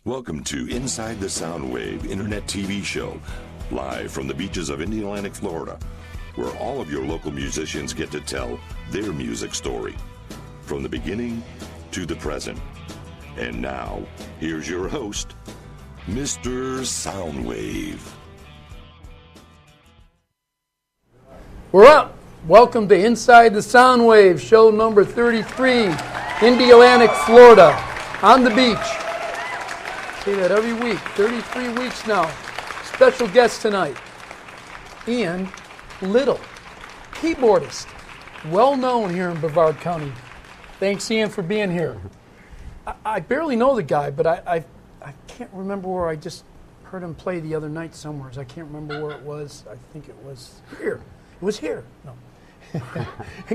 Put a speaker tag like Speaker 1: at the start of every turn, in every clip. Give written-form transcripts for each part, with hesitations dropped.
Speaker 1: Welcome to Inside the Soundwave Internet TV show, live from the beaches of Indian Florida, where all of your local musicians get to tell their music story, from the beginning to the present. And now, here's your host, Mr. Soundwave.
Speaker 2: We're up. Welcome to Inside the Soundwave, show number 33, Indian Florida, on the beach. Say that every week, 33 weeks now. Special guest tonight, Ian Little, keyboardist, well known here in Brevard County. Thanks, Ian, for being here. I barely know the guy, but I can't remember where. I just heard him play the other night somewhere. I can't remember where it was. I think it was here. It was here. No.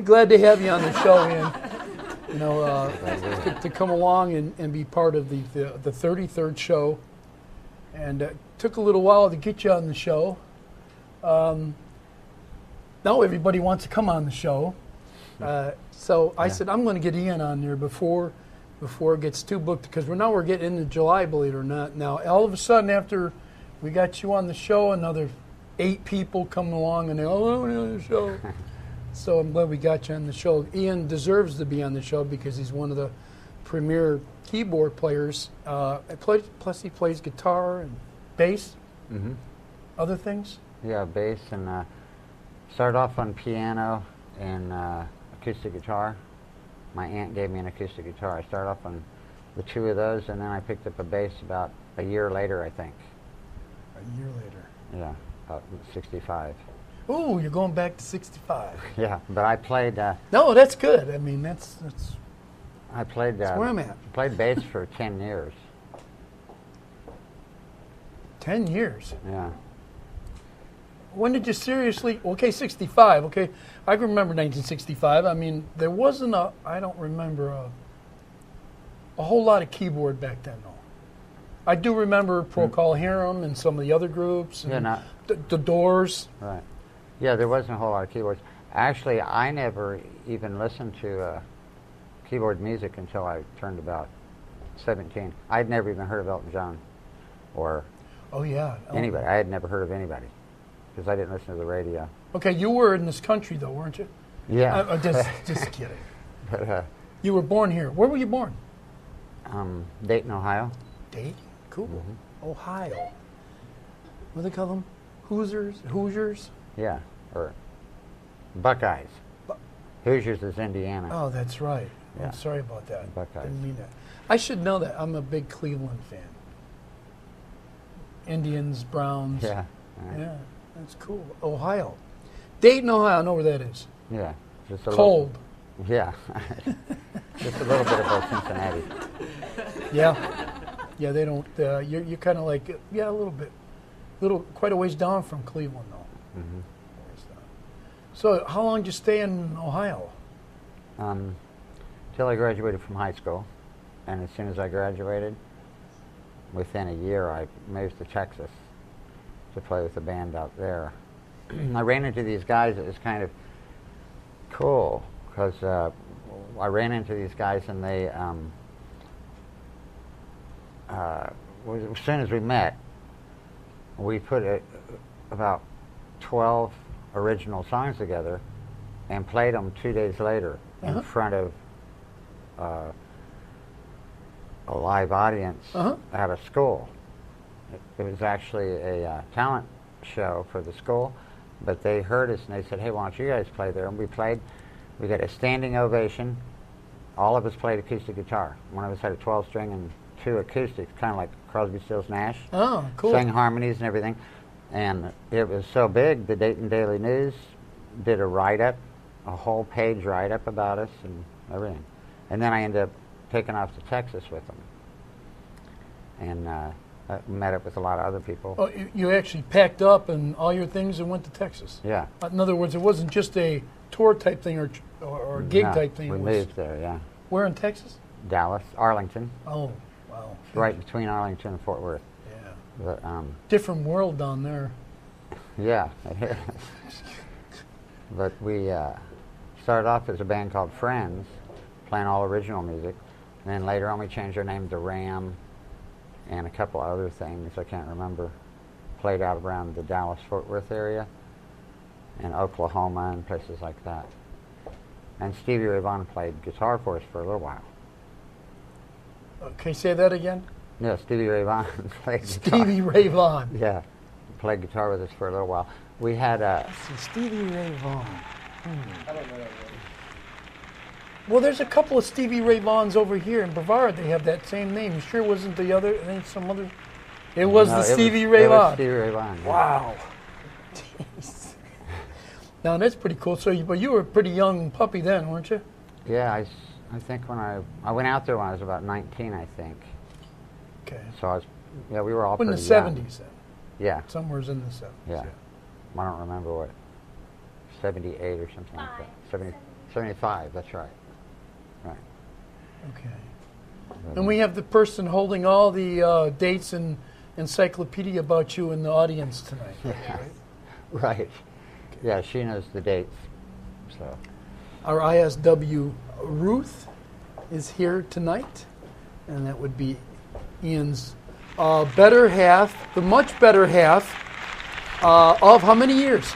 Speaker 2: Glad to have you on the show, Ian. You know, to come along and be part of the 33rd show. And it took a little while to get you on the show. Now everybody wants to come on the show. So I said, I'm going to get Ian on there before it gets too booked, because we're getting into July, believe it or not. Now, all of a sudden, after we got you on the show, another 8 people come along and they all want on the show. So I'm glad we got you on the show. Ian deserves to be on the show because he's one of the premier keyboard players. Plus he plays guitar and bass, other things.
Speaker 3: Yeah, bass, and started off on piano and acoustic guitar. My aunt gave me an acoustic guitar. I started off on the 2 of those, and then I picked up a bass about a year later, I think.
Speaker 2: A year later.
Speaker 3: Yeah, about 65.
Speaker 2: Ooh, you're going back to 65.
Speaker 3: Yeah, but I played...
Speaker 2: no, that's good. I mean, that's
Speaker 3: I played...
Speaker 2: That's where I'm at.
Speaker 3: Played bass for 10 years.
Speaker 2: 10 years?
Speaker 3: Yeah.
Speaker 2: When did you seriously... Okay, 65. Okay, I can remember 1965. I mean, there wasn't I don't remember a whole lot of keyboard back then, though. I do remember Procol Harum and some of the other groups. And the Doors.
Speaker 3: Right. Yeah, there wasn't a whole lot of keyboards. Actually, I never even listened to keyboard music until I turned about 17. I'd never even heard of Elton John or anybody. I had never heard of anybody because I didn't listen to the radio.
Speaker 2: Okay, you were in this country, though, weren't you?
Speaker 3: Yeah.
Speaker 2: Just kidding.
Speaker 3: But,
Speaker 2: you were born here. Where were you born?
Speaker 3: Dayton, Ohio.
Speaker 2: Dayton? Cool. Ohio. What do they call them? Hoosiers?
Speaker 3: Yeah, or Buckeyes. Hoosiers is Indiana.
Speaker 2: Oh, that's right.
Speaker 3: Yeah.
Speaker 2: I'm sorry about that.
Speaker 3: Buckeyes.
Speaker 2: Didn't mean that. I should know that. I'm a big Cleveland fan. Indians, Browns.
Speaker 3: Yeah.
Speaker 2: Yeah, that's cool. Ohio. Dayton, Ohio. I know where that is.
Speaker 3: Yeah. Just a
Speaker 2: cold.
Speaker 3: Yeah. Just a little bit above Cincinnati.
Speaker 2: Yeah. Yeah, they don't. You're kind of like, a little bit. Quite a ways down from Cleveland, though. So, how long did you stay in Ohio?
Speaker 3: Till I graduated from high school, and as soon as I graduated, within a year, I moved to Texas to play with a band out there. I ran into these guys. It was kind of cool because I ran into these guys, and they, as soon as we met, we put about 12 original songs together and played them 2 days later in front of a live audience at a school. It was actually a talent show for the school, but they heard us and they said, hey, why don't you guys play there? And we played. We got a standing ovation. All of us played acoustic guitar. One of us had a 12-string and 2 acoustics, kind of like Crosby, Stills, Nash.
Speaker 2: Oh, cool.
Speaker 3: Sang harmonies and everything. And it was so big, the Dayton Daily News did a write-up, a whole page write-up about us and everything. And then I ended up taking off to Texas with them. And I met up with a lot of other people.
Speaker 2: Oh, you actually packed up and all your things and went to Texas?
Speaker 3: Yeah.
Speaker 2: In other words, it wasn't just a tour type thing or gig type thing.
Speaker 3: We moved there, yeah.
Speaker 2: Where in Texas?
Speaker 3: Dallas, Arlington.
Speaker 2: Oh, wow.
Speaker 3: It's right between Arlington and Fort Worth. But,
Speaker 2: different world down there.
Speaker 3: Yeah. But we started off as a band called Friends, playing all original music. And then later on we changed our name to Ram and a couple other things I can't remember. Played out around the Dallas-Fort Worth area and Oklahoma and places like that. And Stevie Ray Vaughan played guitar for us for a little while.
Speaker 2: Can you say that again?
Speaker 3: Yeah, Stevie Ray Vaughan played guitar.
Speaker 2: Stevie Ray Vaughan.
Speaker 3: Yeah, played guitar with us for a little while. We had
Speaker 2: Stevie Ray Vaughan. I don't know that one. Well, there's a couple of Stevie Ray Vaughns over here in Brevard. They have that same name. You sure it wasn't the other? I think some other. It was the Stevie Ray Vaughan.
Speaker 3: It was Stevie Ray Vaughan. Yeah.
Speaker 2: Wow. Jeez. Now that's pretty cool. So, but you were a pretty young puppy then, weren't you?
Speaker 3: Yeah, I think when I went out there when I was about 19, I think.
Speaker 2: Okay.
Speaker 3: So I was, yeah, we were all
Speaker 2: in the
Speaker 3: pretty young.
Speaker 2: 70s then.
Speaker 3: Yeah.
Speaker 2: Somewhere's in the 70s.
Speaker 3: Yeah. I don't remember what, 78 or something like that. 75, that's right. Right.
Speaker 2: Okay. And we have the person holding all the dates and encyclopedia about you in the audience tonight.
Speaker 3: Yeah.
Speaker 2: Right?
Speaker 3: Right. Yeah, she knows the dates. So.
Speaker 2: Our ISW Ruth is here tonight, and that would be Ian's better half, the much better half of how many years?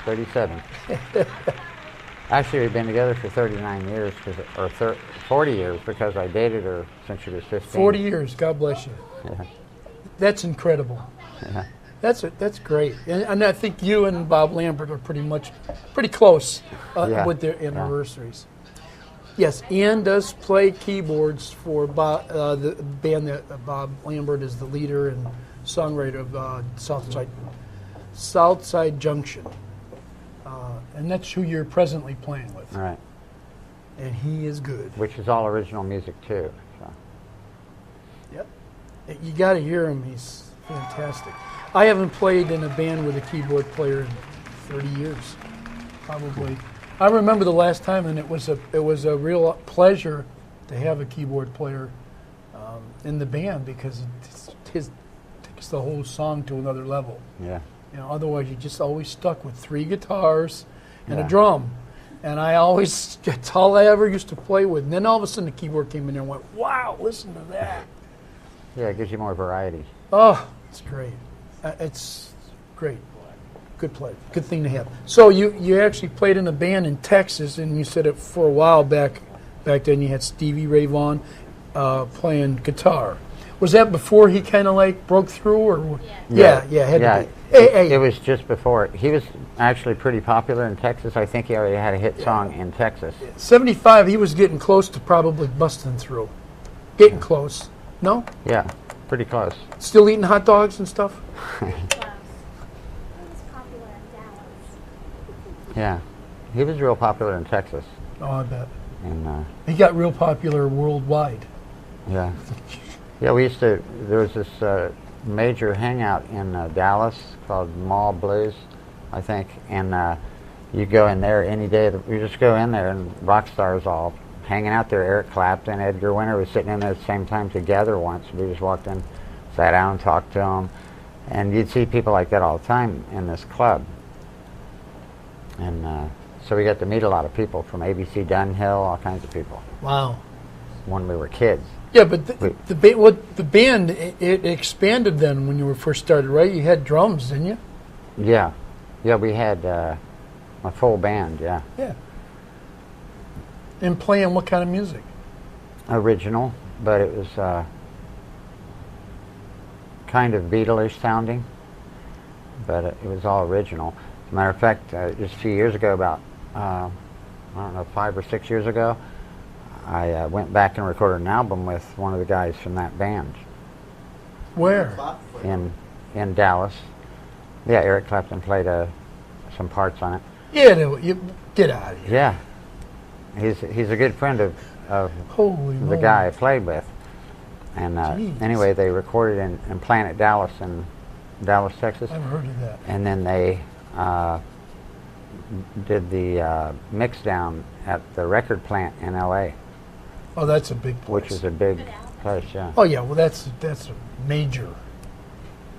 Speaker 3: 37. Actually, we've been together for 39 years, or 40 years, because I dated her since she was 15.
Speaker 2: 40 years, God bless you.
Speaker 3: Yeah.
Speaker 2: That's incredible.
Speaker 3: Yeah.
Speaker 2: That's great. And I think you and Bob Lambert are pretty close
Speaker 3: Yeah.
Speaker 2: with their anniversaries. Yes, Ian does play keyboards for the band that Bob Lambert is the leader and songwriter of Southside Junction. And that's who you're presently playing with.
Speaker 3: All right.
Speaker 2: And he is good.
Speaker 3: Which is all original music, too. So.
Speaker 2: Yep. You got to hear him. He's fantastic. I haven't played in a band with a keyboard player in 30 years, probably. I remember the last time, and it was a real pleasure to have a keyboard player in the band because it takes the whole song to another level.
Speaker 3: Yeah.
Speaker 2: You know, otherwise you're just always stuck with 3 guitars and
Speaker 3: Yeah.
Speaker 2: a drum. And that's all I ever used to play with. And then all of a sudden the keyboard came in there and went, wow, listen to that.
Speaker 3: Yeah, it gives you more variety.
Speaker 2: Oh, it's great. It's great. Good play. Good thing to have. So you actually played in a band in Texas, and you said it for a while back then you had Stevie Ray Vaughan playing guitar. Was that before he kind of like broke through, or yeah, had to be. Hey.
Speaker 3: It was just before. He was actually pretty popular in Texas. I think he already had a hit song in Texas.
Speaker 2: 75, he was getting close to probably busting through. Getting close. No?
Speaker 3: Yeah, pretty close.
Speaker 2: Still eating hot dogs and stuff?
Speaker 4: Pretty close. He was popular in Dallas.
Speaker 3: Yeah, he was real popular in Texas.
Speaker 2: Oh, I bet.
Speaker 3: And
Speaker 2: He got real popular worldwide.
Speaker 3: yeah, yeah. There was this major hangout in Dallas called Mall Blues, I think, and you go in there any day. You just go in there, and rock stars all hanging out there. Eric Clapton, Edgar Winter was sitting in there at the same time together once. We just walked in, sat down, and talked to them, and you'd see people like that all the time in this club. And so we got to meet a lot of people from ABC Dunhill, all kinds of people.
Speaker 2: Wow.
Speaker 3: When we were kids.
Speaker 2: Yeah, but the band it expanded then when you were first started, right? You had drums, didn't you?
Speaker 3: Yeah, we had a full band. Yeah.
Speaker 2: Yeah. And playing what kind of music?
Speaker 3: Original, but it was kind of Beatles-ish sounding, but it was all original. As a matter of fact, just a few years ago, about I don't know, 5 or 6 years ago, I went back and recorded an album with one of the guys from that band.
Speaker 2: Where?
Speaker 3: In Dallas. Yeah, Eric Clapton played some parts on it.
Speaker 2: Yeah, you get out of here.
Speaker 3: Yeah, he's a good friend of
Speaker 2: Holy
Speaker 3: the
Speaker 2: moly.
Speaker 3: guy I played with. And
Speaker 2: Jeez.
Speaker 3: anyway, they recorded in Planet Dallas in Dallas, Texas.
Speaker 2: I've heard of that.
Speaker 3: And then they did the mix down at the record plant in L.A.
Speaker 2: Oh, that's a big place.
Speaker 3: Which is a big place, yeah.
Speaker 2: Oh yeah, well that's a major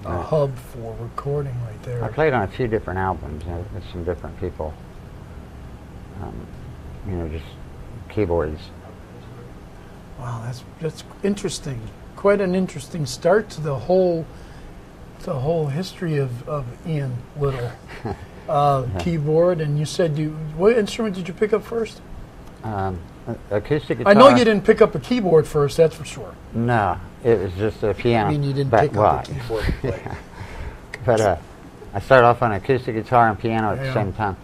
Speaker 3: Right.
Speaker 2: hub for recording right there.
Speaker 3: I played on a few different albums, you know, with some different people. Just keyboards.
Speaker 2: Wow, that's interesting. quite an interesting start to the whole history of Ian Little. Keyboard, and you said what instrument did you pick up first?
Speaker 3: Acoustic guitar.
Speaker 2: I know you didn't pick up a keyboard first, that's for sure.
Speaker 3: No, it was just a piano.
Speaker 2: I mean, you didn't pick up a keyboard to play.
Speaker 3: But I started off on acoustic guitar and piano at the same time,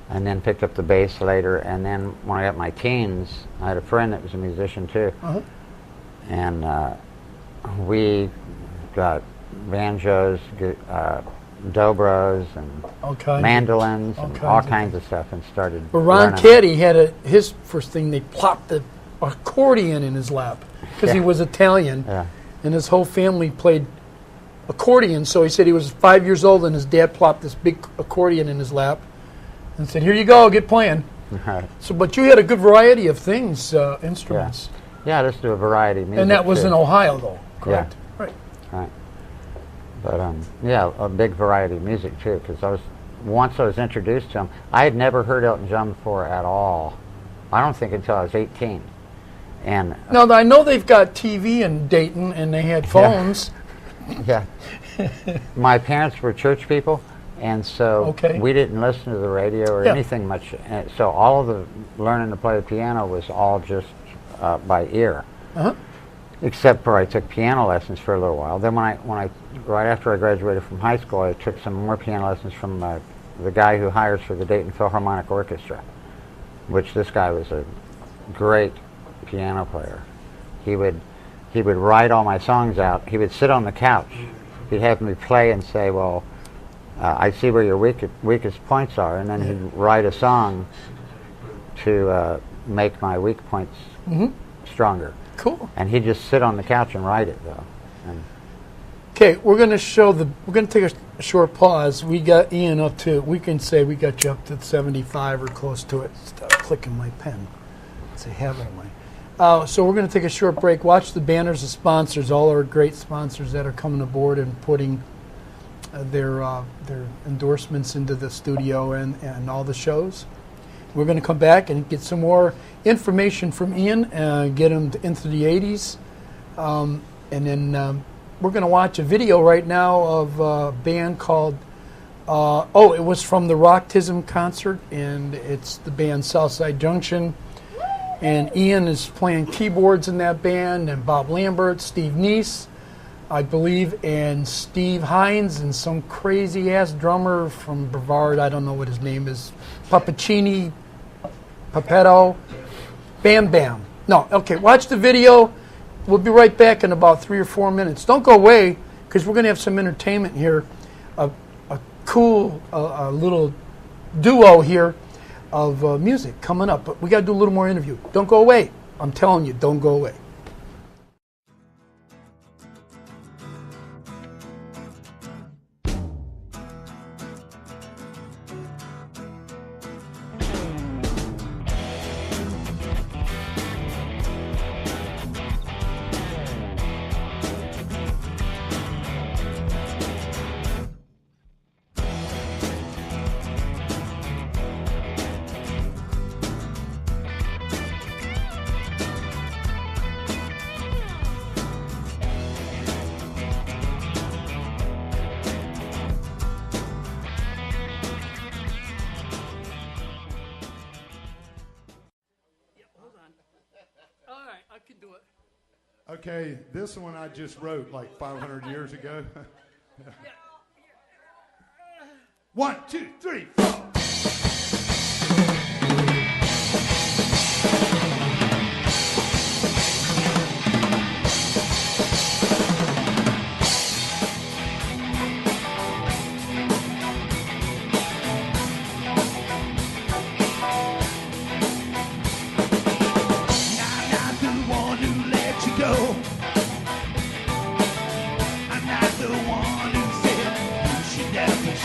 Speaker 3: and then picked up the bass later. And then when I got my teens, I had a friend that was a musician too, and we got banjos, dobros, and mandolins, and all kinds of stuff, and started.
Speaker 2: But Ron Caddy had his first thing. They plopped the accordion in his lap because he was Italian, and his whole family played accordion. So he said he was 5 years old, and his dad plopped this big accordion in his lap, and said, "Here you go, get playing." So, but you had a good variety of things, instruments.
Speaker 3: Yeah, just do a variety of music.
Speaker 2: And that was in Ohio, though, correct?
Speaker 3: Yeah. Right. But yeah, a big variety of music too. Because once I was introduced to him, I had never heard Elton John before at all. I don't think until I was 18. And
Speaker 2: now I know they've got TV in Dayton, and they had phones.
Speaker 3: Yeah. My parents were church people, and so we didn't listen to the radio or anything much. And so all of the learning to play the piano was all just by ear. Except for I took piano lessons for a little while. Then right after I graduated from high school, I took some more piano lessons from the guy who hires for the Dayton Philharmonic Orchestra, which this guy was a great piano player. He would write all my songs out. He would sit on the couch. He'd have me play and say, well, I see where your weakest points are, and then he'd write a song to make my weak points stronger.
Speaker 2: Cool.
Speaker 3: And he'd just sit on the couch and write it, though.
Speaker 2: Okay, we're going to take a short pause. We got Ian up to, we can say we got you up to 75 or close to it. Stop clicking my pen. It's a habit of mine. So we're going to take a short break. Watch the banners of sponsors, all our great sponsors that are coming aboard and putting their endorsements into the studio and all the shows. We're going to come back and get some more information from Ian, get him into the 80s. And then we're going to watch a video right now of a band called, it was from the Rocktism concert, and it's the band Southside Junction. And Ian is playing keyboards in that band, and Bob Lambert, Steve Neese, I believe, and Steve Hines, and some crazy-ass drummer from Brevard, I don't know what his name is, Papaccini, Papetto, Bam Bam. No, okay, watch the video. We'll be right back in about 3 or 4 minutes. Don't go away, because we're going to have some entertainment here. A cool little duo here of music coming up. But we got to do a little more interview. Don't go away. I'm telling you, don't go away.
Speaker 5: Okay, this one I just wrote like 500 years ago. 1, 2, 3, 4.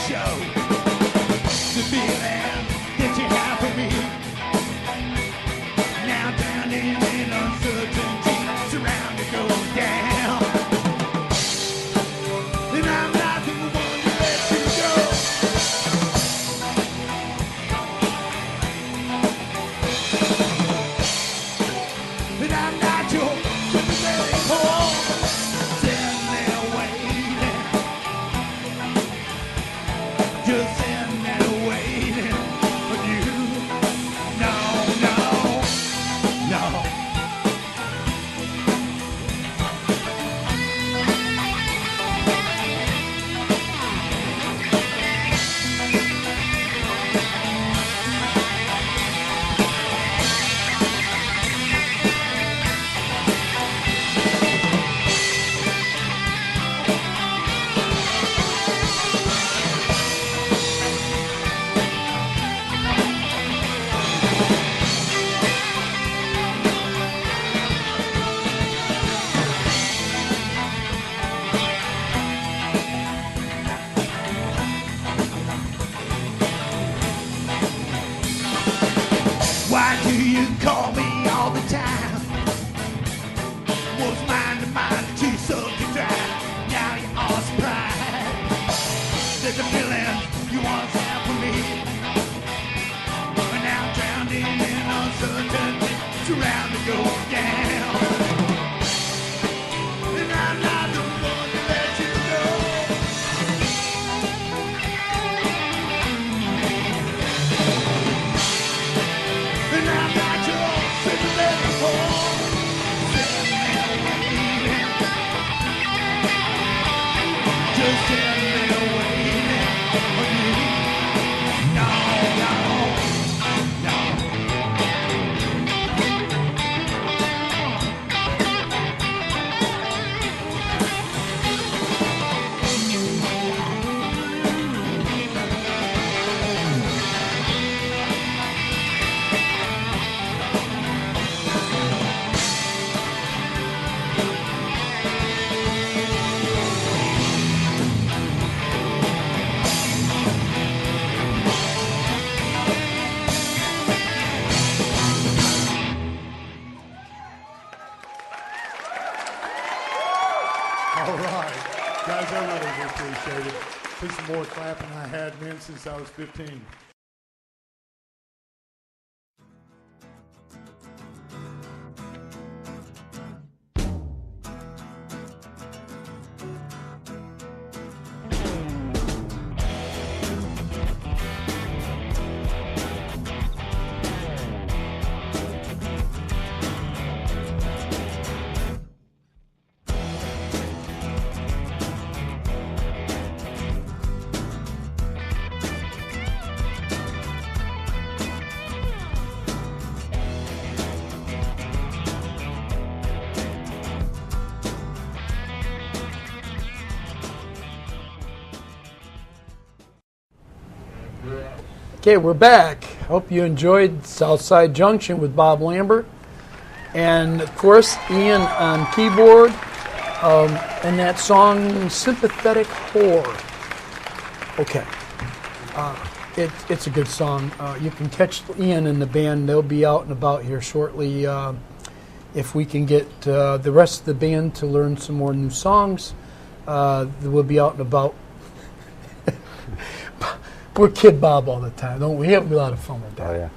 Speaker 5: Show the feeling.
Speaker 6: just sitting there waiting for you. No, no, no. Why do you call me all the time? Was mine to mine that you sucked it dry. Now you're all surprised that the feelings you once had for me are now drowned in uncertainty. Surround to go down. And I'm not the one to let you go. And I'm not your sympathetic home. Sitting there waiting. Just sitting there waiting for you. No, no, no.
Speaker 5: All right. Guys, I really do appreciate it. Took some more clapping I had been since I was 15.
Speaker 2: Okay, we're back. Hope you enjoyed Southside Junction with Bob Lambert. And, of course, Ian on keyboard. And that song, Sympathetic Whore. Okay. It's a good song. You can catch Ian and the band. They'll be out and about here shortly. If we can get the rest of the band to learn some more new songs, we'll be out and about. We're Kid Bob all the time, don't we? We have a lot of fun with that.
Speaker 3: Oh, yeah.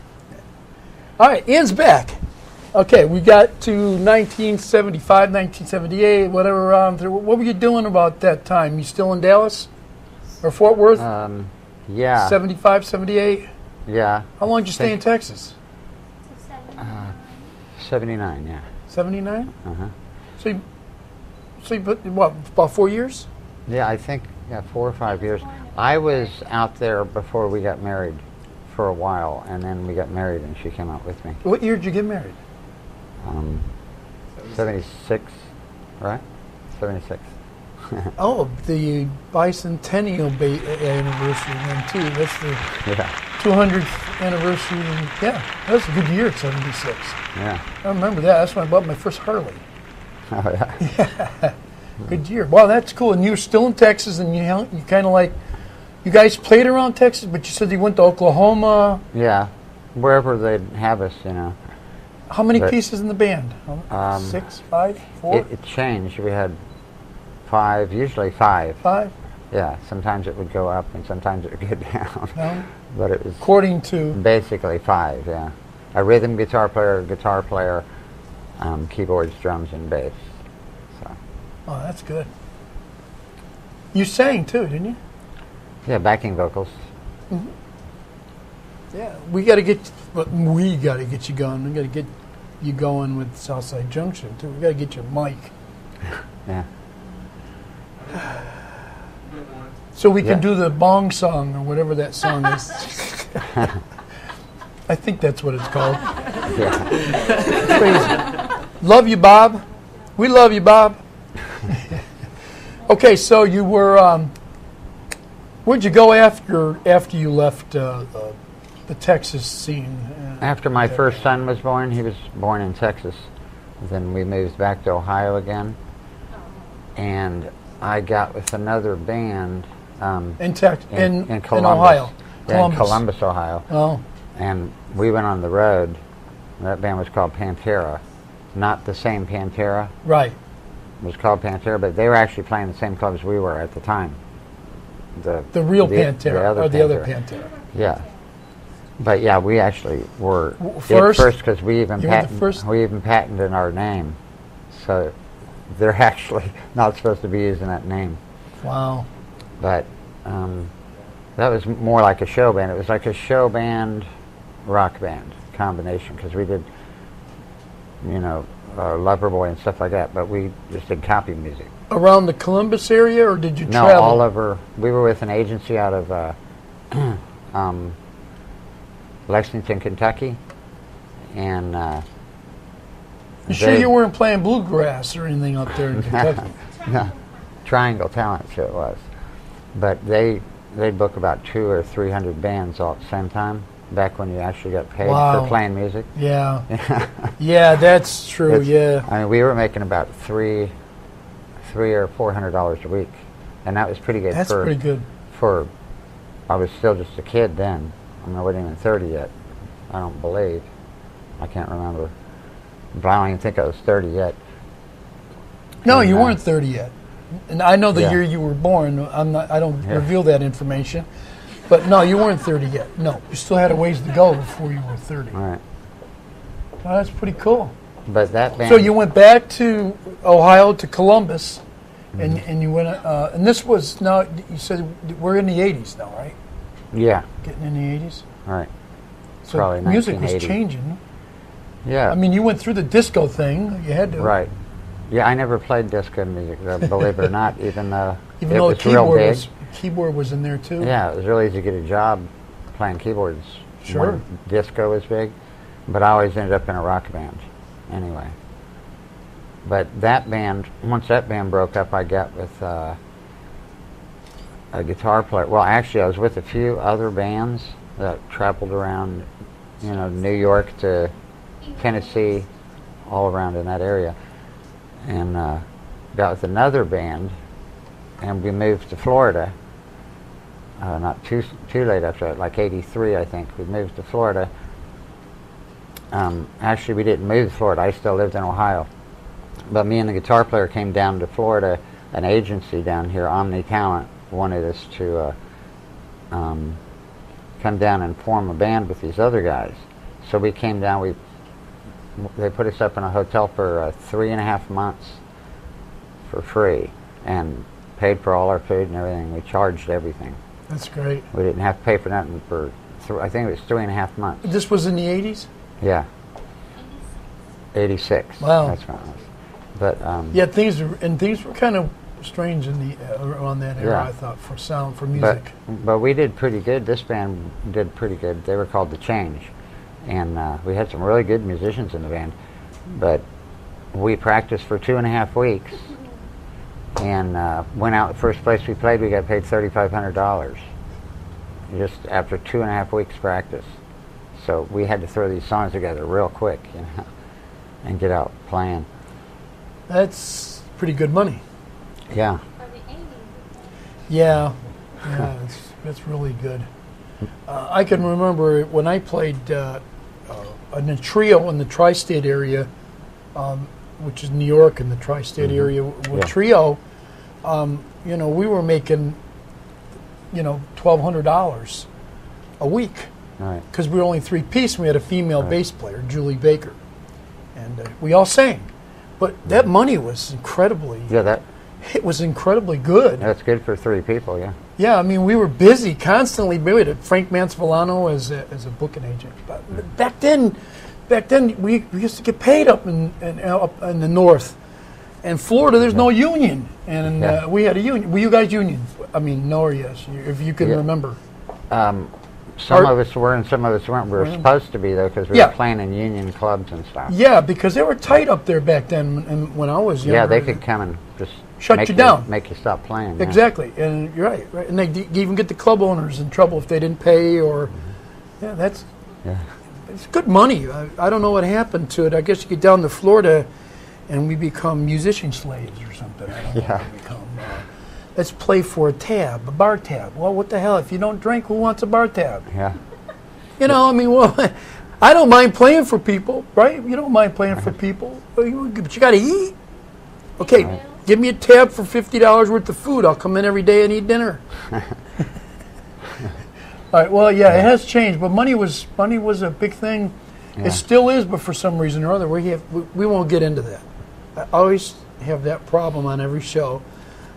Speaker 2: All right, Ian's back. Okay, we got to 1975, 1978, whatever around there. What were you doing about that time? You still in Dallas? Or Fort Worth?
Speaker 3: Yeah.
Speaker 2: 75, 78?
Speaker 3: Yeah.
Speaker 2: How long did you stay in Texas?
Speaker 3: 79, yeah.
Speaker 2: 79?
Speaker 3: Uh-huh.
Speaker 2: So you put, what, about 4 years?
Speaker 3: Yeah, I think, 4 or 5 years. I was out there before we got married for a while, and then we got married, and she came out with me.
Speaker 2: What year did you get married?
Speaker 3: 76, right? 76.
Speaker 2: Oh, the bicentennial anniversary then, too. That's the
Speaker 3: Yeah.
Speaker 2: 200th anniversary. Yeah, that was a good year, 76.
Speaker 3: Yeah.
Speaker 2: I remember that. That's when I bought my first Harley.
Speaker 3: Oh, yeah.
Speaker 2: Good year. Wow, that's cool. And you were still in Texas, and you kind of like, you guys played around Texas, but you said you went to Oklahoma.
Speaker 3: Yeah. Wherever they'd have us, you know.
Speaker 2: How many pieces in the band? 6, 5, 4?
Speaker 3: It changed. We had 5, usually 5.
Speaker 2: 5?
Speaker 3: Yeah. Sometimes it would go up, and sometimes it would go down.
Speaker 2: No?
Speaker 3: But it was
Speaker 2: According to?
Speaker 3: basically 5, yeah. A rhythm guitar player, keyboards, drums, and bass. So.
Speaker 2: Oh, that's good. You sang too, didn't you?
Speaker 3: Yeah, backing vocals.
Speaker 2: Yeah, we got to get you going. We got to get you going with Southside Junction too. We got to get your mic.
Speaker 3: Yeah.
Speaker 2: So we can do the bong song or whatever that song is. I think that's what it's called.
Speaker 3: Yeah.
Speaker 2: Crazy. Love you, Bob. We love you, Bob. Okay, so you were. Where'd you go after you left the Texas scene?
Speaker 3: After my first son was born, he was born in Texas. Then we moved back to Ohio again, and I got with another band
Speaker 2: in
Speaker 3: Columbus,
Speaker 2: Ohio.
Speaker 3: Yeah, in Columbus, Ohio.
Speaker 2: Oh.
Speaker 3: And we went on the road. That band was called Pantera, not the same Pantera.
Speaker 2: Right.
Speaker 3: It was called Pantera, but they were actually playing the same clubs we were at the time.
Speaker 2: The real Pantera, or the other Pantera.
Speaker 3: Yeah. But yeah, we actually were
Speaker 2: first
Speaker 3: because we even patented our name, so they're actually not supposed to be using that name.
Speaker 2: Wow.
Speaker 3: But that was more like a show band. It was like a show band, rock band combination because we did, Loverboy and stuff like that. But we just did copy music.
Speaker 2: Around the Columbus area, or did you
Speaker 3: No,
Speaker 2: travel?
Speaker 3: all over. We were with an agency out of Lexington, Kentucky, and
Speaker 2: you sure you weren't playing bluegrass or anything up there in Kentucky?
Speaker 3: No, Triangle Talent show it was, but they'd book about 200 or 300 bands all at the same time. Back when you actually got paid for playing music.
Speaker 2: Yeah, yeah, that's true. Yeah,
Speaker 3: I mean, we were making about $300 or $400 a week, and that was pretty good.
Speaker 2: That's pretty good.
Speaker 3: For I was still just a kid then. I mean, I wasn't even 30 yet. I don't believe. I can't remember. But I don't even think I was 30 yet.
Speaker 2: No, you weren't 30 yet. And I know the year you were born. I don't reveal that information. But no, you weren't 30 yet. No, you still had a ways to go before you were 30.
Speaker 3: All right.
Speaker 2: Well, that's pretty cool.
Speaker 3: But that band.
Speaker 2: So you went back to Ohio, to Columbus, and you went. And this was now. You said we're in the '80s now, right?
Speaker 3: Yeah.
Speaker 2: Getting in the '80s.
Speaker 3: All right.
Speaker 2: So
Speaker 3: probably
Speaker 2: music was
Speaker 3: 1980.
Speaker 2: changing.
Speaker 3: Yeah.
Speaker 2: I mean, you went through the disco thing. You had to.
Speaker 3: Right. Yeah, I never played disco music, believe it or not, even though
Speaker 2: Even
Speaker 3: it
Speaker 2: though
Speaker 3: was
Speaker 2: the
Speaker 3: real big.
Speaker 2: keyboard was in there too.
Speaker 3: Yeah, it was really easy to get a job playing keyboards
Speaker 2: Sure.
Speaker 3: when disco was big, but I always ended up in a rock band anyway. But that band, once that band broke up, I got with a guitar player. Well, actually, I was with a few other bands that traveled around, New York to Tennessee, all around in that area, and got with another band, and we moved to Florida. Not too late after that, like '83, I think. We moved to Florida. Actually, we didn't move to Florida. I still lived in Ohio. But me and the guitar player came down to Florida. An agency down here, Omni Talent, wanted us to come down and form a band with these other guys. So we came down. They put us up in a hotel for 3.5 months for free and paid for all our food and everything. We charged everything.
Speaker 2: That's great.
Speaker 3: We didn't have to pay for nothing for, I think it was 3.5 months.
Speaker 2: This was in the '80s.
Speaker 3: Yeah. 86.
Speaker 2: Wow.
Speaker 3: That's right. But
Speaker 2: yeah, things were kind of strange in the around that era.
Speaker 3: Yeah.
Speaker 2: I thought for music.
Speaker 3: But we did pretty good. This band did pretty good. They were called The Change, and we had some really good musicians in the band. But we practiced for 2.5 weeks, and went out. The first place we played, we got paid $3,500 just after 2.5 weeks practice. So we had to throw these songs together real quick, and get out playing.
Speaker 2: That's pretty good money.
Speaker 3: Yeah.
Speaker 2: Yeah, that's really good. I can remember when I played in a trio in the tri-state area, which is New York and the tri-state area. With trio, we were making, $1,200 a week.
Speaker 3: Right.
Speaker 2: Because we were only 3-piece. We had a female bass player, Julie Baker, and we all sang. But that money was incredibly.
Speaker 3: Yeah,
Speaker 2: It was incredibly good.
Speaker 3: That's good for 3 people, yeah.
Speaker 2: Yeah, I mean, we were busy constantly. We had Frank Mansvillano as a booking agent. But back then, we used to get paid up in the north. And Florida, there's no union, and we had a union. Were you guys union? I mean, no or yes, if you can remember.
Speaker 3: Some of us were and some of us weren't. We were supposed to be, though, because we were playing in union clubs and stuff.
Speaker 2: Yeah, because they were tight up there back then and when I was younger.
Speaker 3: Yeah, they could come and just
Speaker 2: shut you down.
Speaker 3: Make you stop playing.
Speaker 2: Exactly, and you're right. And they even get the club owners in trouble if they didn't pay or... It's good money. I don't know what happened to it. I guess you get down to Florida and we become musician slaves or something. I don't know what we become. Let's play for a tab, a bar tab. Well, what the hell? If you don't drink, who wants a bar tab?
Speaker 3: Yeah.
Speaker 2: You know, I mean, well, I don't mind playing for people, right? You don't mind playing for people, but you got to eat. Okay, give me a tab for $50 worth of food. I'll come in every day and eat dinner. All right. Well, yeah, it has changed, but money was a big thing. Yeah. It still is, but for some reason or other, we won't get into that. I always have that problem on every show,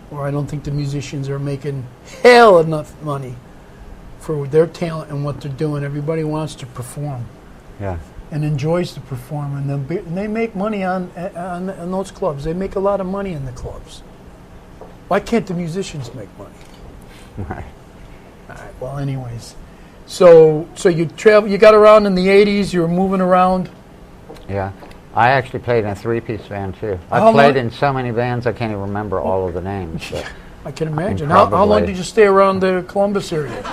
Speaker 2: where I don't think the musicians are making hell enough money for their talent and what they're doing. Everybody wants to perform, and enjoys to perform, and they make money on those clubs. They make a lot of money in the clubs. Why can't the musicians make money?
Speaker 3: Right.
Speaker 2: All right. Well, anyways, so you travel. You got around in the '80s. You were moving around.
Speaker 3: Yeah. I actually played in a 3-piece band, too. I played in so many bands, I can't even remember all of the names.
Speaker 2: I can imagine. How long did you stay around the Columbus area?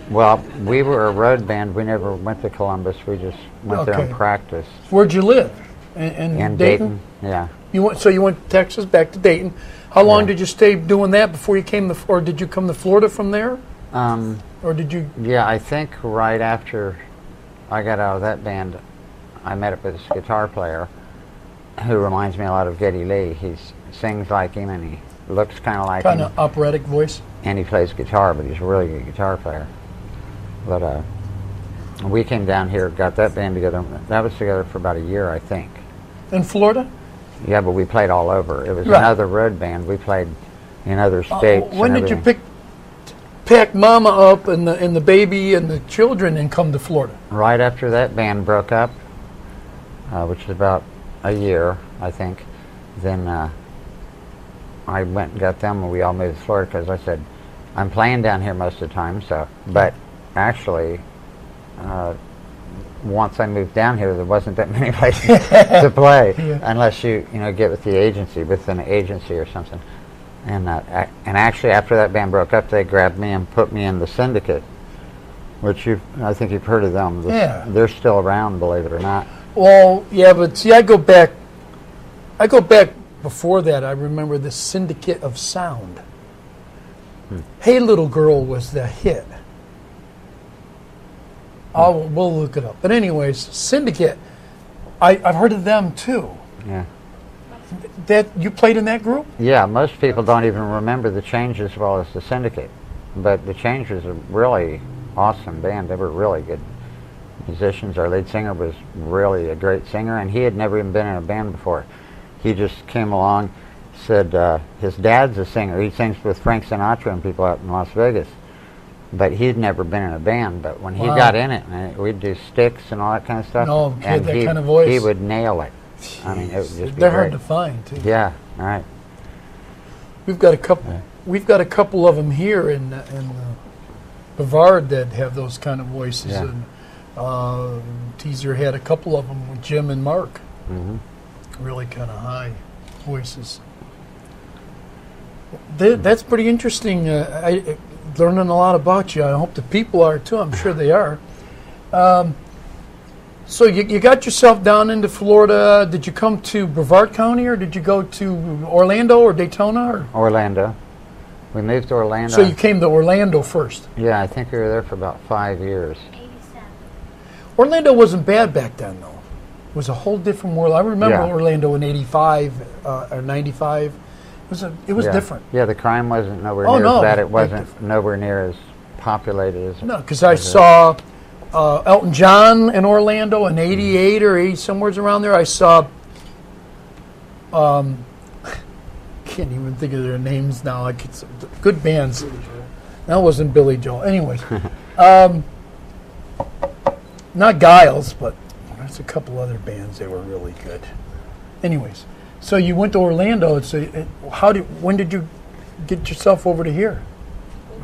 Speaker 3: Well, we were a road band. We never went to Columbus. We just went there and practiced.
Speaker 2: Where'd you live? In Dayton?
Speaker 3: Yeah.
Speaker 2: You went to Texas, back to Dayton. How long did you stay doing that before you came or did you come to Florida from there? Or did you? Yeah,
Speaker 3: I think right after I got out of that band, I met up with this guitar player who reminds me a lot of Geddy Lee. He sings like him and he looks kind of like him.
Speaker 2: Kind of operatic voice?
Speaker 3: And he plays guitar, but he's a really good guitar player. But we came down here, got that band together. That was together for about a year, I think.
Speaker 2: In Florida?
Speaker 3: Yeah, but we played all over. It was another road band. We played in other states.
Speaker 2: When did you pack Mama up and the baby and the children and come to Florida?
Speaker 3: Right after that band broke up, which was about a year, I think. Then I went and got them, and we all moved to Florida because I said, I'm playing down here most of the time. So, but actually, once I moved down here, there wasn't that many places to play unless you get with an agency or something. And actually, after that band broke up, they grabbed me and put me in the Syndicate, which I think you've heard of them. They're still around, believe it or not.
Speaker 2: Well, yeah, but see, I go back before that. I remember the Syndicate of Sound. Hey Little Girl was the hit. We'll look it up. But anyways, Syndicate, I've heard of them too.
Speaker 3: Yeah.
Speaker 2: That you played in that group?
Speaker 3: Yeah, most people don't even remember the Changes as well as the Syndicate. But the Changes are a really awesome band. They were really good musicians. Our lead singer was really a great singer, and he had never even been in a band before. He just came along, said his dad's a singer. He sings with Frank Sinatra and people out in Las Vegas. But he'd never been in a band. But when he got in it, and we'd do sticks and all that kind of stuff,
Speaker 2: and that kind of voice.
Speaker 3: He would nail it. I mean, it would just be
Speaker 2: They're
Speaker 3: great.
Speaker 2: hard to find too.
Speaker 3: Yeah, right.
Speaker 2: We've got a couple. We've got a couple of them here in Brevard that have those kind of voices.
Speaker 3: Yeah.
Speaker 2: And Teaser had a couple of them with Jim and Mark.
Speaker 3: Mm-hmm.
Speaker 2: Really kind of high voices. That's pretty interesting. Learning a lot about you. I hope the people are too. I'm sure they are. So you got yourself down into Florida. Did you come to Brevard County, or did you go to Orlando or Daytona? Or?
Speaker 3: Orlando. We moved to Orlando.
Speaker 2: So you came to Orlando first?
Speaker 3: Yeah, I think we were there for about 5 years.
Speaker 4: 87.
Speaker 2: Orlando wasn't bad back then, though. It was a whole different world. I remember Orlando in 85 or 95. It was different.
Speaker 3: Yeah, the crime wasn't nowhere near as bad. It wasn't nowhere near as populated as...
Speaker 2: No, because I saw Elton John in Orlando in 88 or 80, somewhere around there. I saw can't even think of their names now. Like it's good bands. That wasn't Billy Joel. Anyways, not Giles, but there's a couple other bands that were really good. Anyways, so you went to Orlando. So when did you get yourself over to here?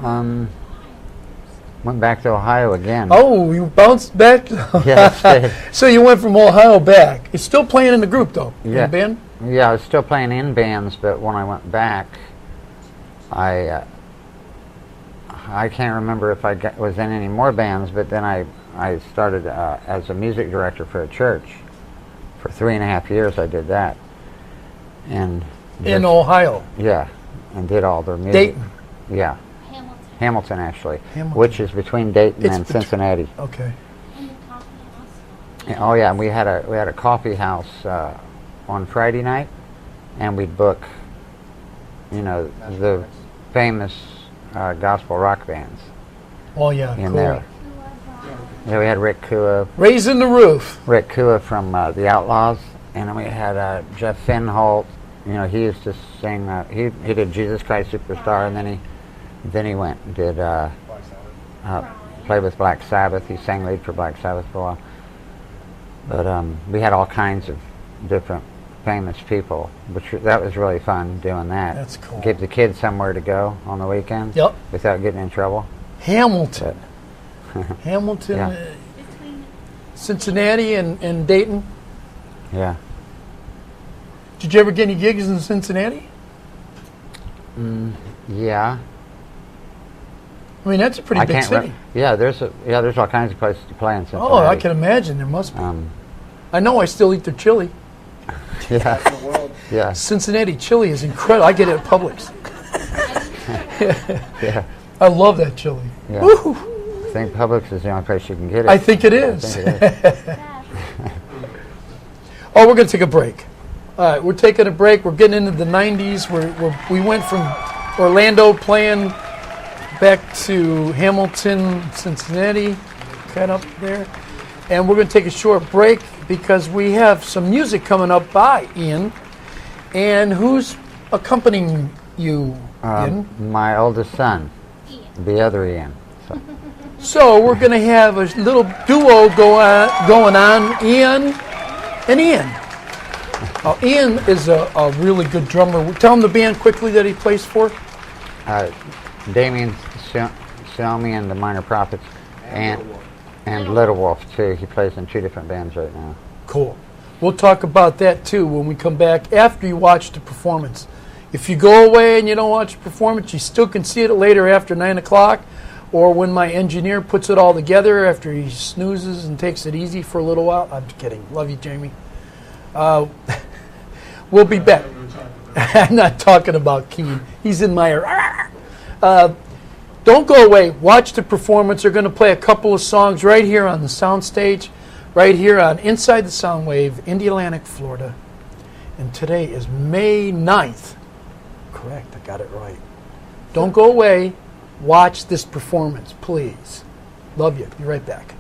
Speaker 3: Went back to Ohio again.
Speaker 2: Oh, you bounced back?
Speaker 3: Yes.
Speaker 2: So you went from Ohio back. You're still playing in the group, though?
Speaker 3: Yeah.
Speaker 2: In the band?
Speaker 3: Yeah, I was still playing in bands, but when I went back, I can't remember if I was in any more bands, but then I started as a music director for a church. For 3.5 years I did that. And
Speaker 2: in Ohio?
Speaker 3: Yeah, and did all their music.
Speaker 2: Dayton?
Speaker 3: Yeah. Hamilton, actually,
Speaker 2: Hamilton.
Speaker 3: which is between Dayton and Cincinnati.
Speaker 2: Okay.
Speaker 4: And the coffee house.
Speaker 3: Oh yeah, and we had a coffee house on Friday night, and we'd book, the famous gospel rock bands.
Speaker 2: Oh yeah,
Speaker 3: in
Speaker 2: cool.
Speaker 3: there. Yeah, we had Rick Kua.
Speaker 2: Raising the Roof.
Speaker 3: Rick Kua from the Outlaws, and then we had Jeff Finholt. He used to sing. He did Jesus Christ Superstar, and then he went and did play with Black Sabbath. He sang lead for Black Sabbath for a while. But we had all kinds of different famous people, that was really fun doing that.
Speaker 2: That's cool.
Speaker 3: Give the kids somewhere to go on the weekends.
Speaker 2: Yep.
Speaker 3: Without getting in trouble.
Speaker 2: Hamilton. Hamilton,
Speaker 3: Yeah.
Speaker 2: Cincinnati, and Dayton.
Speaker 3: Yeah.
Speaker 2: Did you ever get any gigs in Cincinnati?
Speaker 3: Yeah.
Speaker 2: I mean, that's a pretty big city.
Speaker 3: There's all kinds of places to play in Cincinnati.
Speaker 2: Oh, I can imagine there must be. I know I still eat their chili.
Speaker 3: Yeah. Yeah.
Speaker 2: Cincinnati chili is incredible. I get it at Publix.
Speaker 3: Yeah.
Speaker 2: I love that chili.
Speaker 3: Yeah.
Speaker 2: Woo!
Speaker 3: I think Publix is the only place you can get it.
Speaker 2: I think it is. Oh, we're going to take a break. All right, we're taking a break. We're getting into the 90s. We went from Orlando playing back to Hamilton, Cincinnati, kind of up there. And we're going to take a short break because we have some music coming up by Ian. And who's accompanying you, Ian?
Speaker 3: My oldest son, the other Ian.
Speaker 2: So we're going to have a little duo going on, Ian and Ian. Ian is a really good drummer. Tell him the band quickly that he plays for.
Speaker 3: Damien Xiaomi and the Minor Prophets, and Little Wolf too. He plays in 2 different bands right now.
Speaker 2: Cool. We'll talk about that too when we come back after you watch the performance. If you go away and you don't watch the performance, you still can see it later after 9 o'clock, or when my engineer puts it all together after he snoozes and takes it easy for a little while. I'm kidding. Love you, Jamie. We'll be back. I'm not talking about Keen. He's in my ear. Don't go away. Watch the performance. They're going to play a couple of songs right here on the soundstage, right here on Inside the Soundwave, Indialantic, Florida. And today is May 9th. Correct. I got it right. Don't go away. Watch this performance, please. Love you. Be right back.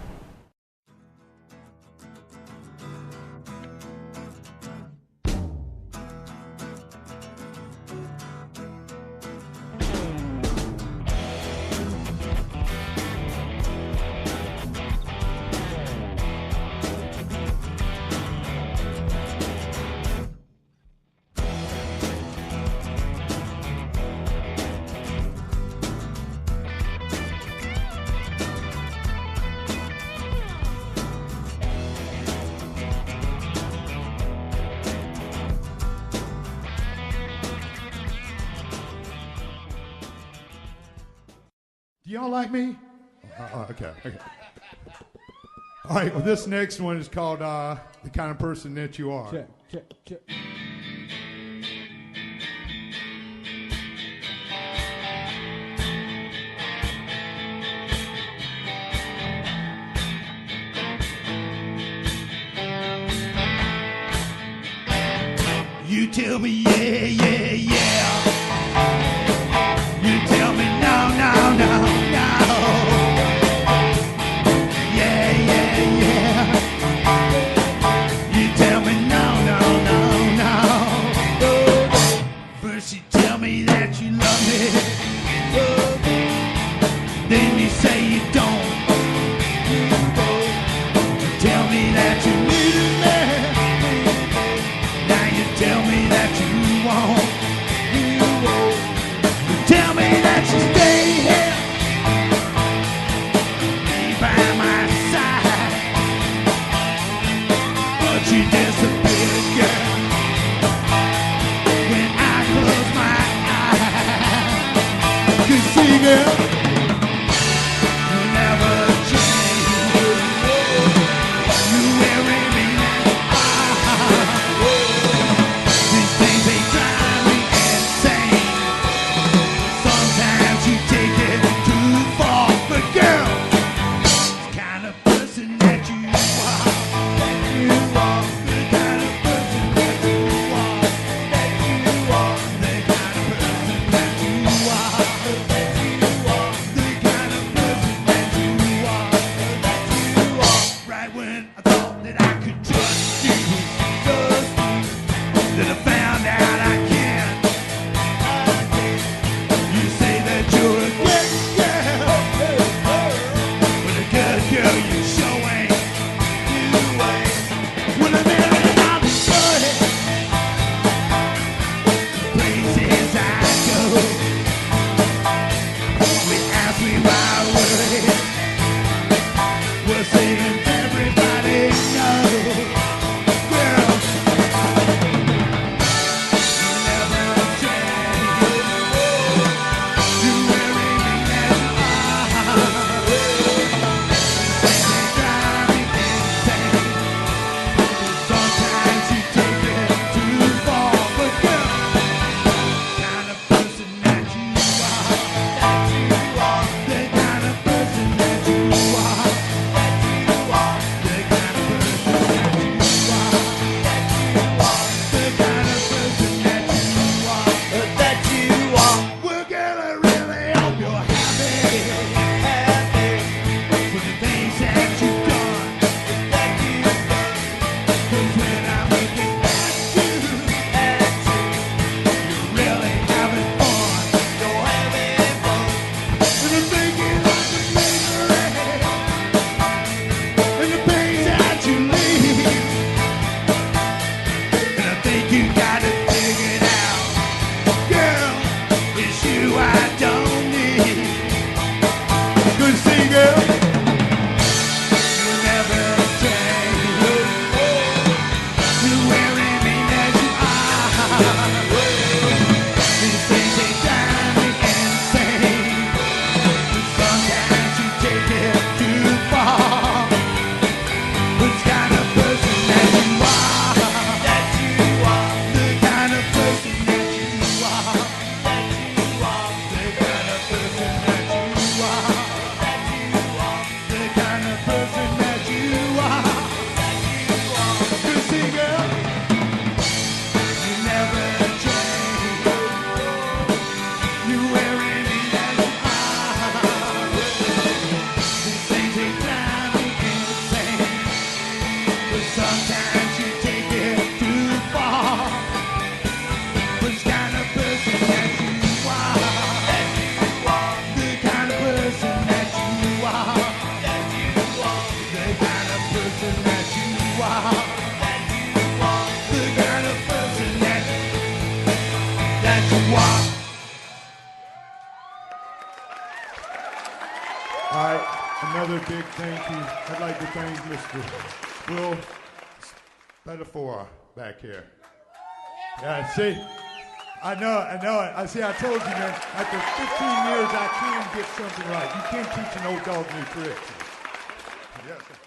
Speaker 5: Do y'all like me? Okay. All right, well, this next one is called The Kind of Person That You Are.
Speaker 7: Check.
Speaker 6: You tell me yeah. You tell me no. Yeah. You tell me no. But she say you don't. Tell me that you needed me. Now you tell me that you won't. Tell me that you stay here, be by my side, but you disappeared, girl, when I close my eyes. You see, girl, you never change. You weary me now. These things, they drive me insane. Sometimes you take it too far, but girl, the kind of person that you are, the kind of person that you are, the kind of person that you are, the kind of person that you are. Right when I thought that I could trust you, then I found out I can't. You say that you're a good girl, but a good girl you sure ain't. When I'm in and out of sorry, places I go, we ask me why we're saying everybody knows. Girl, you never change. You weary me now. They drive me insane. Sometimes you take it too far, but girl, kind of person that you are, the kind of person that you are, the kind of person that you are, the kind of person that you are. Well, girl, I really hope you're happy with the things that you've done. 'Cause when I'm looking at you, you're really having fun. And I'm thinking of the misery and the pain that you leave. And I think you got it figured out. Girl, it's you I don't need. Good see, girl, you never change. You weary me as you are. These things, they drive me insane. Sometimes you take it too far. Which kind of person that you are? The kind of person that you are. The kind of person that you are. The kind of person that you are. You see, girl, you never change. You weary me as you are. These things, they drive me insane. But sometimes you take it too far. Which kind of person that you are? The kind of person that you are. The kind of person that you are. The kind of person that you are.
Speaker 5: All right, another big thank you. I'd like to thank Mr. Will Spatafora back here. Yeah, see? I know it. I told you, man, after 15 years, I can get something right. You can't teach an old dog new tricks. Yes, sir.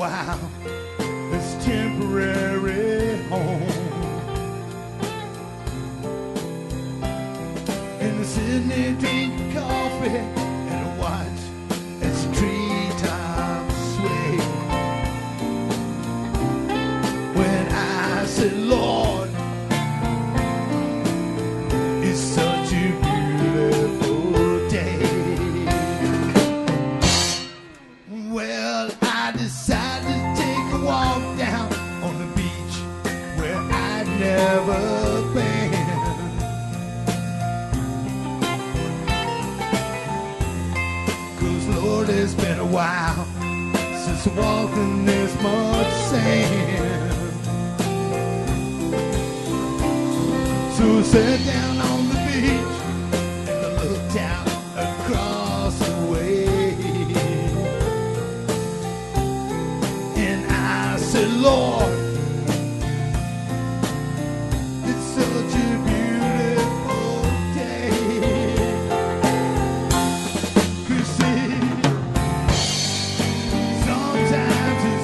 Speaker 6: while, this temporary home. In the Sydney, drink coffee and watch as the treetops sway. When I said, Lord, it's such a beautiful day. Well, I decided to take a walk down on the beach where I'd never been. Lord, it's been a while since I walked in this much sand. So I sat down on the beach and I looked out across the way. And I said, Lord, it's such a beautiful day. 'Cause sometimes it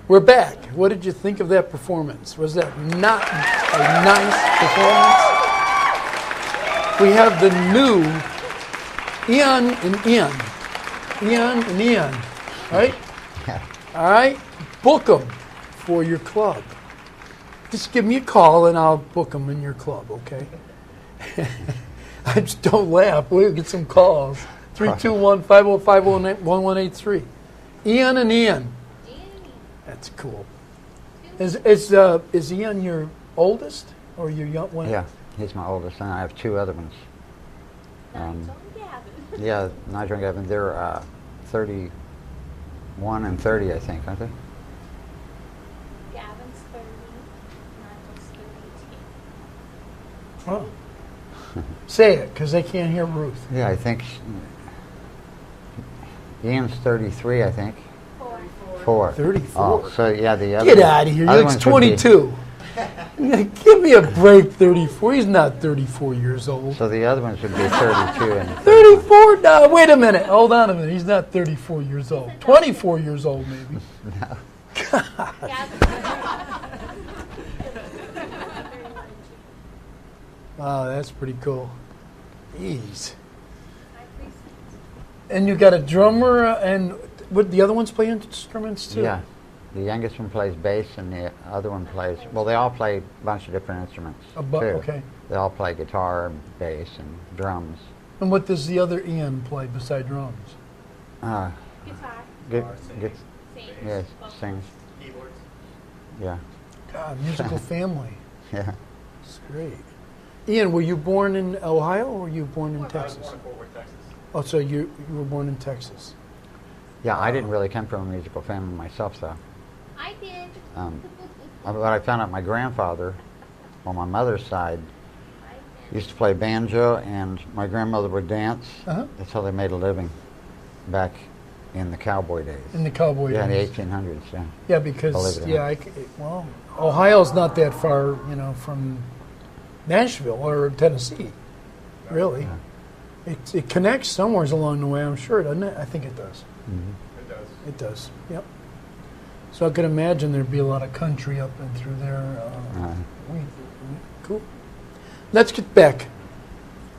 Speaker 2: We're back. What did you think of that performance? Was that not a nice performance? We have the new Ian and Ian. Ian and Ian. Right? All right? Book them for your club. Just give me a call and I'll book them in your club, okay? I just don't laugh. We'll get some calls. 321-505-1183. Ian and Ian. That's cool. Is Ian your oldest or your young one?
Speaker 3: Yeah, he's my oldest, and I have two other ones. Yeah, Nigel and Gavin. They're 31 and 30, I think, aren't they?
Speaker 4: Gavin's 30, Nigel's 32.
Speaker 2: Oh. Say it, because they can't hear Ruth.
Speaker 3: Yeah, I think Ian's 33, I think. 4.
Speaker 2: 34.
Speaker 3: Oh, so yeah, the other.
Speaker 2: Get out of here.
Speaker 3: other
Speaker 2: You're
Speaker 3: ones would
Speaker 2: 22. Give me a break, 34. He's not 34 years old.
Speaker 3: So the other ones would be 32 and
Speaker 2: 34? No, wait a minute. Hold on a minute. He's not 34 years old. 24 years old, maybe.
Speaker 3: No.
Speaker 2: Wow, that's pretty cool. Jeez. And you got a drummer, and what the other ones play instruments too?
Speaker 3: Yeah. The youngest one plays bass, and the other one plays. Well, they all play a bunch of different instruments. Too.
Speaker 2: Okay.
Speaker 3: They all play guitar, bass, and drums.
Speaker 2: And what does the other Ian play beside drums?
Speaker 4: Guitar.
Speaker 3: Yes, sings.
Speaker 7: Keyboards.
Speaker 3: Yeah.
Speaker 2: God, musical family.
Speaker 3: Yeah.
Speaker 2: It's great. Ian, were you born in Ohio or were you born in
Speaker 7: I was
Speaker 2: Texas?
Speaker 7: born in Fort Worth, Texas.
Speaker 2: Oh, so you were born in Texas.
Speaker 3: Yeah, I didn't really come from a musical family myself, though.
Speaker 4: I did.
Speaker 3: But I found out my grandfather, on my mother's side, used to play banjo, and my grandmother would dance.
Speaker 2: Uh-huh.
Speaker 3: That's how they made a living back in the cowboy days.
Speaker 2: In the cowboy
Speaker 3: Yeah, in
Speaker 2: days.
Speaker 3: the 1800s, yeah.
Speaker 2: Yeah,
Speaker 3: Believe
Speaker 2: because,
Speaker 3: it or
Speaker 2: yeah,
Speaker 3: not.
Speaker 2: well, Ohio's not that far, from Nashville or Tennessee, really.
Speaker 3: Yeah.
Speaker 2: It connects somewhere along the way, I'm sure, doesn't it? I think it does.
Speaker 3: Mhm.
Speaker 7: It does.
Speaker 2: It does, yep. So I could imagine there'd be a lot of country up and through there. Cool. Let's get back.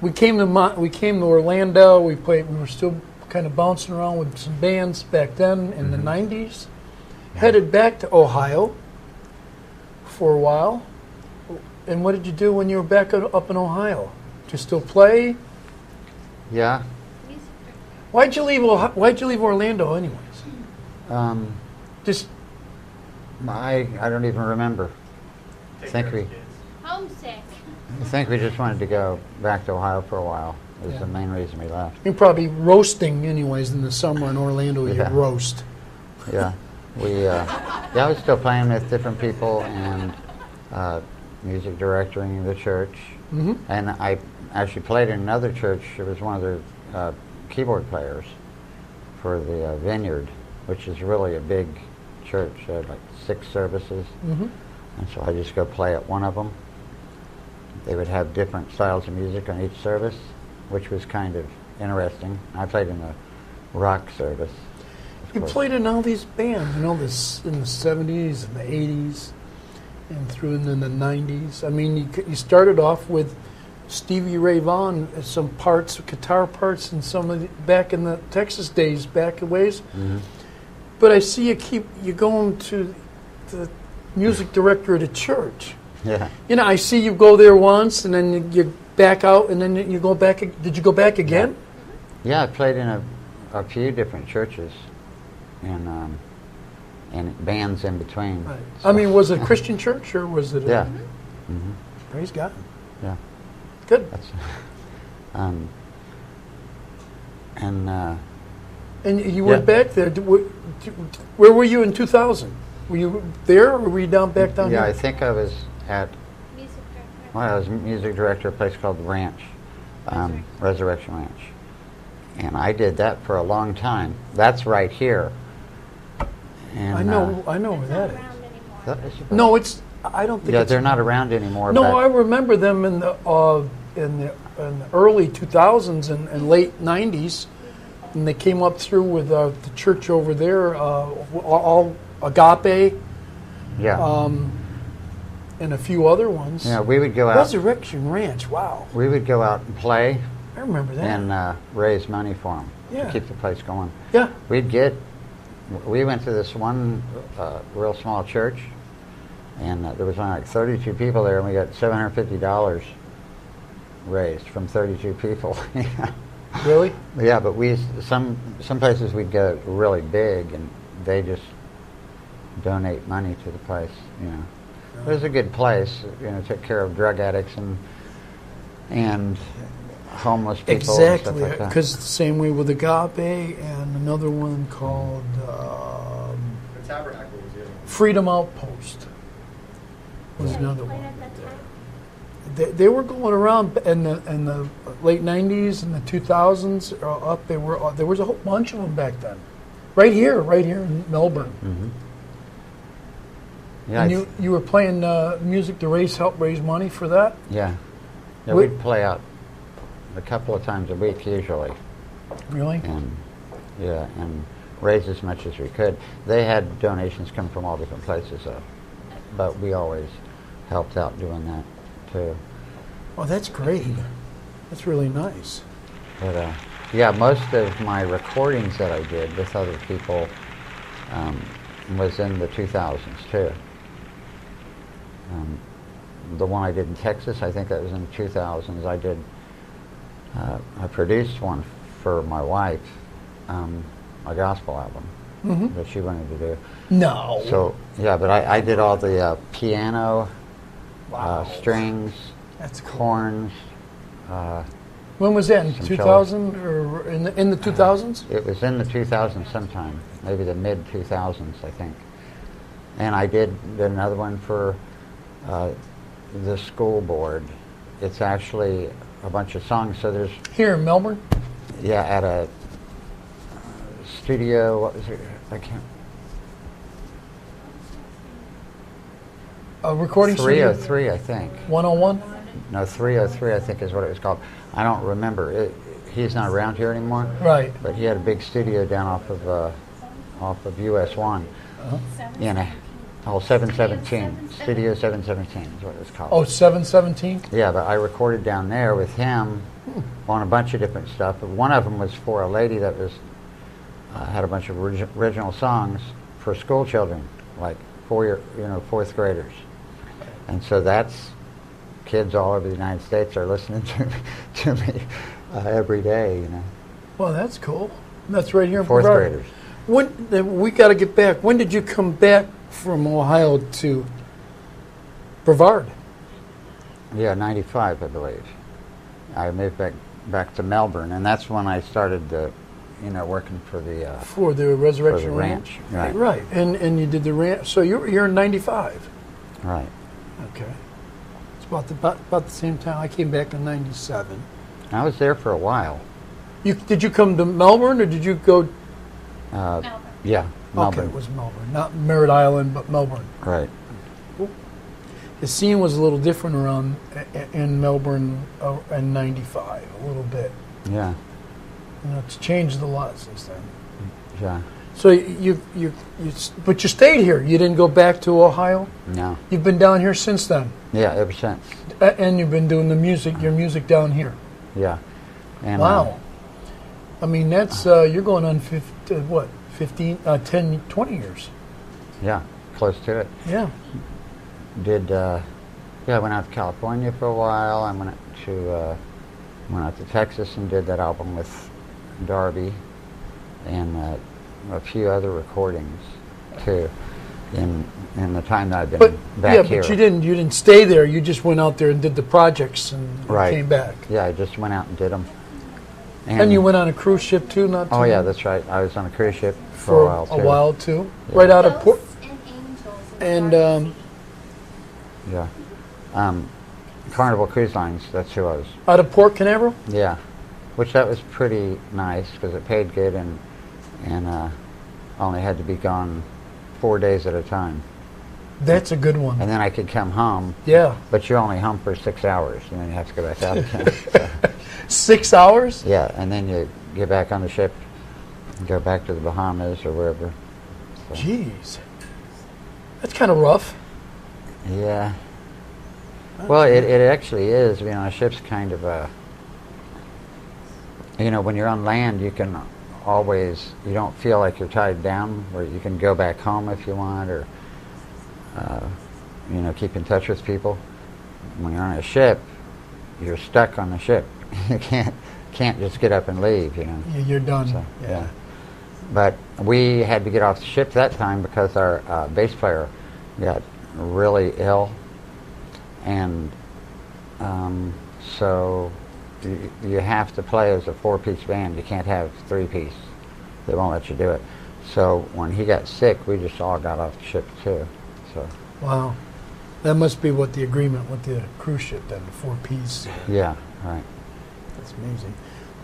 Speaker 2: We came to Orlando. We were still kind of bouncing around with some bands back then in the 90s. Headed back to Ohio for a while. And what did you do when you were back up in Ohio? Did you still play?
Speaker 3: Yeah.
Speaker 2: Why'd you leave Orlando anyways? Just
Speaker 3: I don't even remember.
Speaker 7: Take
Speaker 3: Think
Speaker 7: care of
Speaker 3: we-
Speaker 7: the kids.
Speaker 4: Homesick.
Speaker 3: I think we just wanted to go back to Ohio for a while. It was
Speaker 2: Yeah.
Speaker 3: the main reason we left.
Speaker 2: you're probably roasting anyways in the summer in Orlando.
Speaker 3: Yeah.
Speaker 2: You roast.
Speaker 3: Yeah. I was still playing with different people and music directoring the church.
Speaker 2: Mm-hmm.
Speaker 3: And I actually played in another church. It was one of their keyboard players for the Vineyard, which is really a big church. They had like 6 services.
Speaker 2: Mm-hmm.
Speaker 3: And so I just go play at one of them. They would have different styles of music on each service, which was kind of interesting. I played in the rock service. of
Speaker 2: You
Speaker 3: course.
Speaker 2: played in all these bands, this in the 70s and the 80s and through in the 90s. I mean, you started off with Stevie Ray Vaughan, some parts, guitar parts, and some of back in the Texas days, back a ways.
Speaker 3: Mhm.
Speaker 2: But I see you going to the music director at a church.
Speaker 3: Yeah.
Speaker 2: I see you go there once, and then you back out, and then you go back. Did you go back again?
Speaker 3: Yeah, I played in a few different churches and bands in between.
Speaker 2: Right.
Speaker 3: So-
Speaker 2: I mean, was it a Christian church, or was it?
Speaker 3: Yeah. Hmm.
Speaker 2: Praise God.
Speaker 3: Yeah.
Speaker 2: Good.
Speaker 3: That's. And
Speaker 2: And you went back there. Where were you in 2000? Were you there, or were you back down
Speaker 3: yeah, I
Speaker 2: here?
Speaker 3: think I was at.
Speaker 4: Music director.
Speaker 3: Well, I was music director at a place called the Ranch, Resurrection Ranch, and I did that for a long time. That's right here. And,
Speaker 2: I know where that is.
Speaker 4: Around anymore.
Speaker 3: that is-
Speaker 2: No, it's. I don't think.
Speaker 3: Yeah,
Speaker 2: it's,
Speaker 3: they're not around anymore.
Speaker 2: No,
Speaker 3: but
Speaker 2: I remember them in the early 2000s and late 90s. and they came up through with the church over there, all Agape,
Speaker 3: Yeah.
Speaker 2: and a few other ones.
Speaker 3: Yeah, we would go out.
Speaker 2: Resurrection Ranch, wow.
Speaker 3: We would go out and play
Speaker 2: I remember that.
Speaker 3: and raise money for them
Speaker 2: Yeah.
Speaker 3: to keep the place going.
Speaker 2: Yeah.
Speaker 3: We went to this one real small church, and there was only like 32 people there, and we got $750 raised from 32 people.
Speaker 2: Really?
Speaker 3: Yeah, but some places we'd go really big, and they just donate money to the place. It was a good place. Took care of drug addicts and homeless people.
Speaker 2: Exactly,
Speaker 3: and stuff like that.
Speaker 2: because the same way with Agape and another one called
Speaker 7: The Tabernacle was the other one.
Speaker 2: Freedom Outpost was another
Speaker 4: Played
Speaker 2: one.
Speaker 4: at that time.
Speaker 2: They were going around in the late 90s and the 2000s up. There was a whole bunch of them back then. Right here in Melbourne.
Speaker 3: Mm-hmm. Yeah,
Speaker 2: And you were playing music to help raise money for that?
Speaker 3: yeah,
Speaker 2: Wh-
Speaker 3: we'd play out a couple of times a week usually,
Speaker 2: Really?
Speaker 3: and raise as much as we could. They had donations come from all different places, though, but we always helped out doing that too.
Speaker 2: Oh, that's great. That's really nice.
Speaker 3: But yeah, most of my recordings that I did with other people was in the 2000s too. The one I did in Texas, I think that was in the 2000s. I produced one for my wife, a gospel album that she wanted to do.
Speaker 2: No.
Speaker 3: So yeah, but I did all the piano,
Speaker 2: Wow.
Speaker 3: strings,
Speaker 2: That's cool.
Speaker 3: horns.
Speaker 2: When was that? In
Speaker 3: Some
Speaker 2: 2000 or in the 2000s?
Speaker 3: It was in the 2000s sometime, maybe the mid 2000s, I think. And I did another one for the school board. It's actually a bunch of songs. So there's
Speaker 2: Here in Melbourne?
Speaker 3: at a studio. What was it? I can't.
Speaker 2: A recording studio?
Speaker 3: 303, I think.
Speaker 2: 101?
Speaker 3: No, 303, I think is what it was called. I don't remember. He's not around here anymore.
Speaker 2: Right.
Speaker 3: But he had a big studio down off of US 1. In a 717. Studio 717 is what it was called.
Speaker 2: Oh, 717?
Speaker 3: Yeah, but I recorded down there with him on a bunch of different stuff. But one of them was for a lady that was had a bunch of original songs for school children, like fourth graders. And so that's kids all over the United States are listening to me every day.
Speaker 2: Well, that's cool. That's right here in
Speaker 3: Fourth
Speaker 2: Brevard.
Speaker 3: graders.
Speaker 2: We got to get back. When did you come back from Ohio to Brevard?
Speaker 3: Yeah, 95, I believe. I moved back to Melbourne, and that's when I started working for the
Speaker 2: For the Resurrection
Speaker 3: for the ranch. Right.
Speaker 2: Right. And you did the ranch. So you were here in 95.
Speaker 3: Right.
Speaker 2: Okay. It's about the same time. I came back in 97.
Speaker 3: I was there for a while.
Speaker 2: Did you come to Melbourne or did you go?
Speaker 4: Melbourne.
Speaker 3: Yeah, Melbourne.
Speaker 2: Okay, it was Melbourne. Not Merritt Island, but Melbourne.
Speaker 3: Right.
Speaker 2: The scene was a little different around in Melbourne in 95, a little bit.
Speaker 3: Yeah.
Speaker 2: It's changed a lot since then.
Speaker 3: Yeah.
Speaker 2: So but you stayed here. You didn't go back to Ohio?
Speaker 3: No.
Speaker 2: You've been down here since then?
Speaker 3: Yeah, ever since.
Speaker 2: And you've been doing your music down here?
Speaker 3: Yeah. And,
Speaker 2: Wow. I mean, that's, you're going on 10, 20 years.
Speaker 3: Yeah, close to it.
Speaker 2: Yeah.
Speaker 3: I went out to California for a while. I went out to Texas and did that album with Darby and a few other recordings too in the time that I've been back here.
Speaker 2: But you didn't stay there. You just went out there and did the projects and came back.
Speaker 3: Yeah, I just went out and did them.
Speaker 2: And you went on a cruise ship too, not too
Speaker 3: Oh yeah,
Speaker 2: long?
Speaker 3: that's right. I was on a cruise ship
Speaker 2: For
Speaker 3: a while too. Yeah.
Speaker 2: Right out of Port.
Speaker 4: Ghosts and angels.
Speaker 2: And
Speaker 3: Yeah. Carnival Cruise Lines, that's who I was.
Speaker 2: out of Port Canaveral?
Speaker 3: Yeah, which that was pretty nice because it paid good and only had to be gone 4 days at a time.
Speaker 2: That's a good one.
Speaker 3: And then I could come home,
Speaker 2: Yeah.
Speaker 3: but you're only home for 6 hours and then you have to go back out again. So,
Speaker 2: 6 hours?
Speaker 3: yeah, and then you get back on the ship Go back to the Bahamas or wherever. So.
Speaker 2: Jeez. That's kind of rough.
Speaker 3: Yeah. Well, it actually is. You know, a ship's kind of a... You know, when you're on land, you can always... You don't feel like you're tied down, where you can go back home if you want, or, you know, keep in touch with people. When you're on a ship, you're stuck on the ship. You can't just get up and leave, you know.
Speaker 2: Yeah, you're done.
Speaker 3: So,
Speaker 2: yeah.
Speaker 3: But we had to get off the ship that time because our bass player got really ill, and so you have to play as a 4-piece band. You can't have 3-piece. They won't let you do it. So when he got sick, we just all got off the ship too. So.
Speaker 2: Wow. That must be what the agreement with the cruise ship then, the 4-piece.
Speaker 3: Yeah, right.
Speaker 2: That's amazing.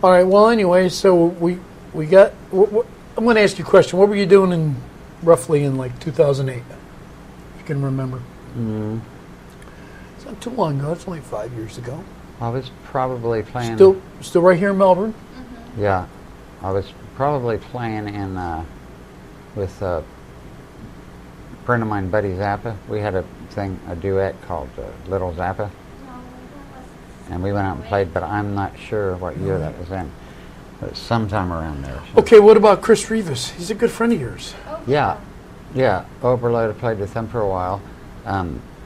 Speaker 2: All right, well, anyway, so we got... I'm going to ask you a question. What were you doing roughly in like 2008? If you can remember.
Speaker 3: Mm-hmm.
Speaker 2: It's not too long ago. It's only 5 years ago.
Speaker 3: I was probably playing...
Speaker 2: Still right here in Melbourne?
Speaker 4: Mm-hmm.
Speaker 3: Yeah. I was probably playing in with a friend of mine, Buddy Zappa. We had a duet called Little Zappa. And we went out and played, but I'm not sure what year that was in. But sometime around there. So.
Speaker 2: Okay, what about Chris Rivas? He's a good friend of yours.
Speaker 3: Yeah. Yeah. Overload, I played with him for a while.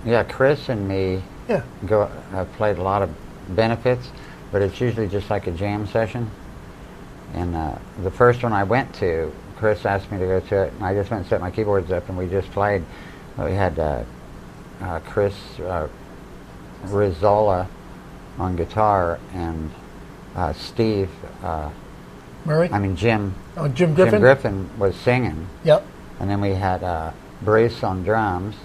Speaker 3: Yeah, Chris and me have played a lot of benefits, but it's usually just like a jam session. And the first one I went to, Chris asked me to go to it, and I just went and set my keyboards up, and we just played. We had Chris Rizzola on guitar, and Steve...
Speaker 2: Murray?
Speaker 3: Jim.
Speaker 2: Oh, Jim Griffin?
Speaker 3: Jim Griffin was singing.
Speaker 2: Yep.
Speaker 3: And then we had Bruce on drums.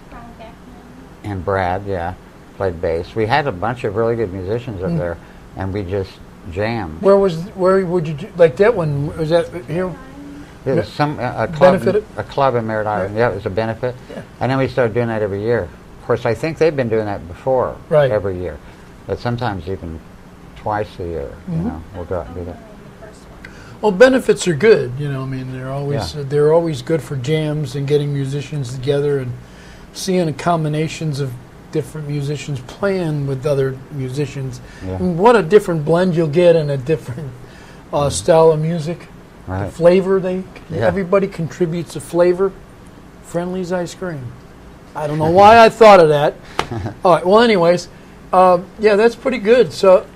Speaker 3: And Brad, played bass. We had a bunch of really good musicians up there, and we just jammed.
Speaker 2: Where would you like that one? Was that here?
Speaker 3: It was a club in Merritt Island. Yeah, it was a benefit. Yeah. And then we started doing that every year. Of course, I think they've been doing that before, every year. But sometimes even twice a year, you know, we'll go out and do that.
Speaker 2: Well, benefits are good, you know. I mean, they're always good for jams and getting musicians together and seeing combinations of different musicians playing with other musicians.
Speaker 3: Yeah.
Speaker 2: I mean, what a different blend you'll get in a different style of music.
Speaker 3: Right.
Speaker 2: The flavor, everybody contributes a flavor. Friendly's ice cream. I don't know why I thought of that. All right. Well, anyways, that's pretty good. So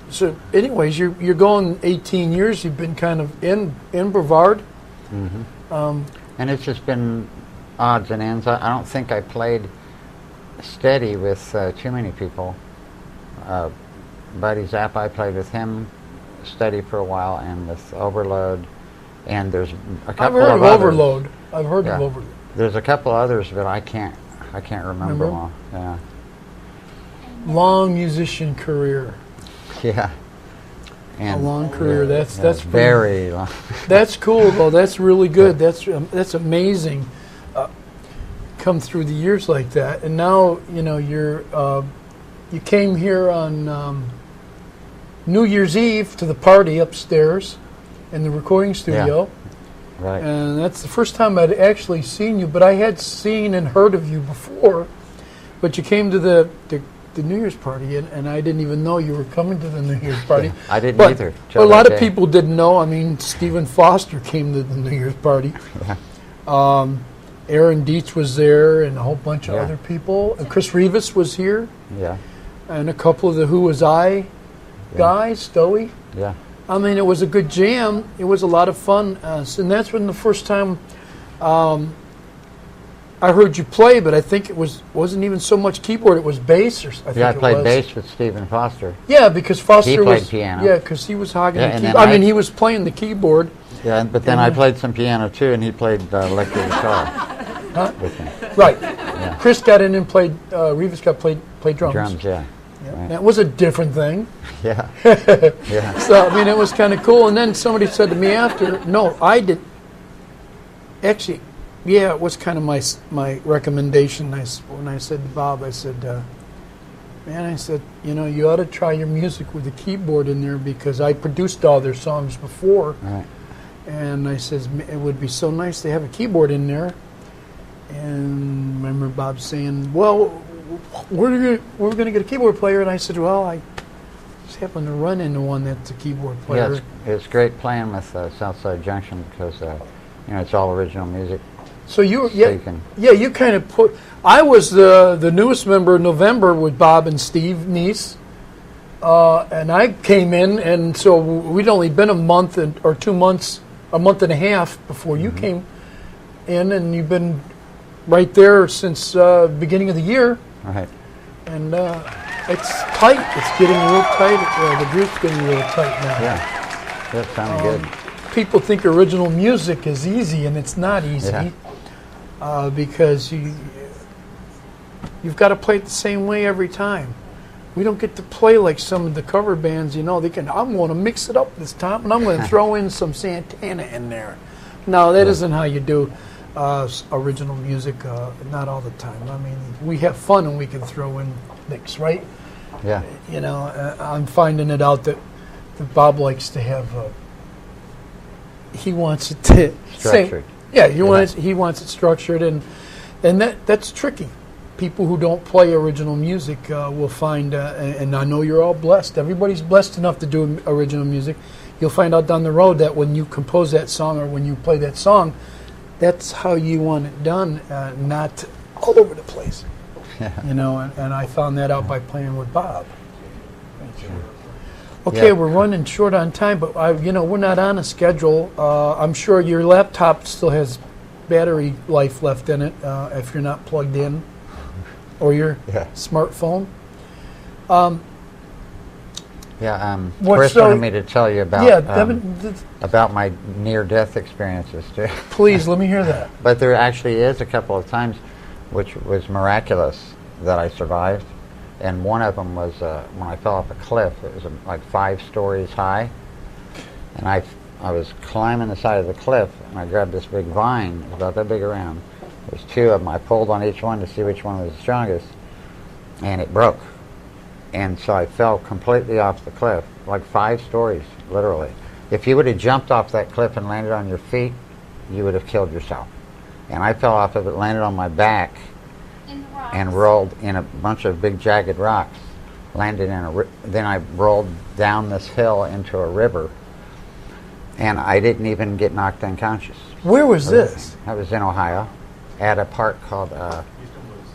Speaker 2: anyways, you're going 18 years. You've been kind of in Brevard.
Speaker 3: Mm-hmm. And it's just been odds and ends. I don't think I played steady with too many people. Buddy Zapp, I played with him steady for a while, and with Overload. And there's a couple of others.
Speaker 2: Overload. I've heard of Overload.
Speaker 3: There's a couple others, but I can't remember them all. Yeah.
Speaker 2: Long musician career.
Speaker 3: Yeah. And
Speaker 2: a long career. That's
Speaker 3: very long.
Speaker 2: That's cool though. That's really good. That's amazing. Come through the years like that, and now you came here on New Year's Eve to the party upstairs in the recording studio.
Speaker 3: Yeah. Right.
Speaker 2: And that's the first time I'd actually seen you, but I had seen and heard of you before. But you came to the New Year's party, and I didn't even know you were coming to the New Year's party.
Speaker 3: I didn't either.
Speaker 2: A lot of people didn't know. I mean, Stephen Foster came to the New Year's party.
Speaker 3: Yeah.
Speaker 2: Aaron Dietz was there, and a whole bunch of other people. And Chris Rivas was here.
Speaker 3: Yeah. And
Speaker 2: a couple of the Who Was I guys, Stoey.
Speaker 3: Yeah.
Speaker 2: I mean, it was a good jam. It was a lot of fun. And that's when the first time I heard you play, but I think it wasn't even so much keyboard. It was bass. I
Speaker 3: played bass with Stephen Foster.
Speaker 2: Yeah, because Foster
Speaker 3: played piano.
Speaker 2: Yeah, because he was hogging the keyboard. He was playing the keyboard.
Speaker 3: Yeah, but then I played some piano too, and he played electric guitar with me.
Speaker 2: Right. Yeah. Chris got in and played. Rivas played drums.
Speaker 3: Drums, yeah.
Speaker 2: Right. That was a different thing.
Speaker 3: Yeah. Yeah.
Speaker 2: So I mean, it was kind of cool. And then somebody said to me after, "No, I did." Actually, yeah, it was kind of my recommendation. When I said to Bob, I said, "Man," I said, you ought to try your music with the keyboard in there because I produced all their songs before,
Speaker 3: right.
Speaker 2: And I says, it would be so nice to have a keyboard in there. And I remember Bob saying, well, we're going to get a keyboard player. And I said, well, I just happened to run into one that's a keyboard player.
Speaker 3: Yeah, it's great playing with Southside Junction because, it's all original music.
Speaker 2: So you kind of put. I was the newest member in November with Bob and Steve Neese, and I came in, and so we'd only been a month or 2 months, a month and a half before you came in, and you've been right there since beginning of the year.
Speaker 3: Right.
Speaker 2: And it's tight. It's getting real tight. The group's getting real tight now.
Speaker 3: Yeah, that sounded good.
Speaker 2: People think original music is easy, and it's not easy.
Speaker 3: Yeah.
Speaker 2: Because you've got to play it the same way every time. We don't get to play like some of the cover bands, I'm going to mix it up this time, and I'm going to throw in some Santana in there. No, that isn't how you do original music, not all the time. I mean, we have fun and we can throw in nicks, right?
Speaker 3: Yeah.
Speaker 2: I'm finding it out that Bob likes to have, he wants it to...
Speaker 3: Structured.
Speaker 2: Yeah, he wants it structured, and that's tricky. People who don't play original music will find, and I know you're all blessed. Everybody's blessed enough to do original music. You'll find out down the road that when you compose that song or when you play that song, that's how you want it done, not all over the place.
Speaker 3: Yeah.
Speaker 2: And I found that out by playing with Bob. Okay, we're running short on time, but we're not on a schedule. I'm sure your laptop still has battery life left in it if you're not plugged in, or your smartphone.
Speaker 3: Chris wanted me to tell you about about my near-death experiences too.
Speaker 2: Please, let me hear that.
Speaker 3: But there actually is a couple of times which was miraculous that I survived. And one of them was when I fell off a cliff. It was like 5 stories high. And I was climbing the side of the cliff, and I grabbed this big vine. It was about that big around. There's 2 of them. I pulled on each one to see which one was the strongest. And it broke. And so I fell completely off the cliff, like 5 stories, literally. If you would have jumped off that cliff and landed on your feet, you would have killed yourself. And I fell off of it, landed on my back, and rolled in a bunch of big jagged rocks, landed in then I rolled down this hill into a river, and I didn't even get knocked unconscious.
Speaker 2: Where was this?
Speaker 3: I was in Ohio, at a park called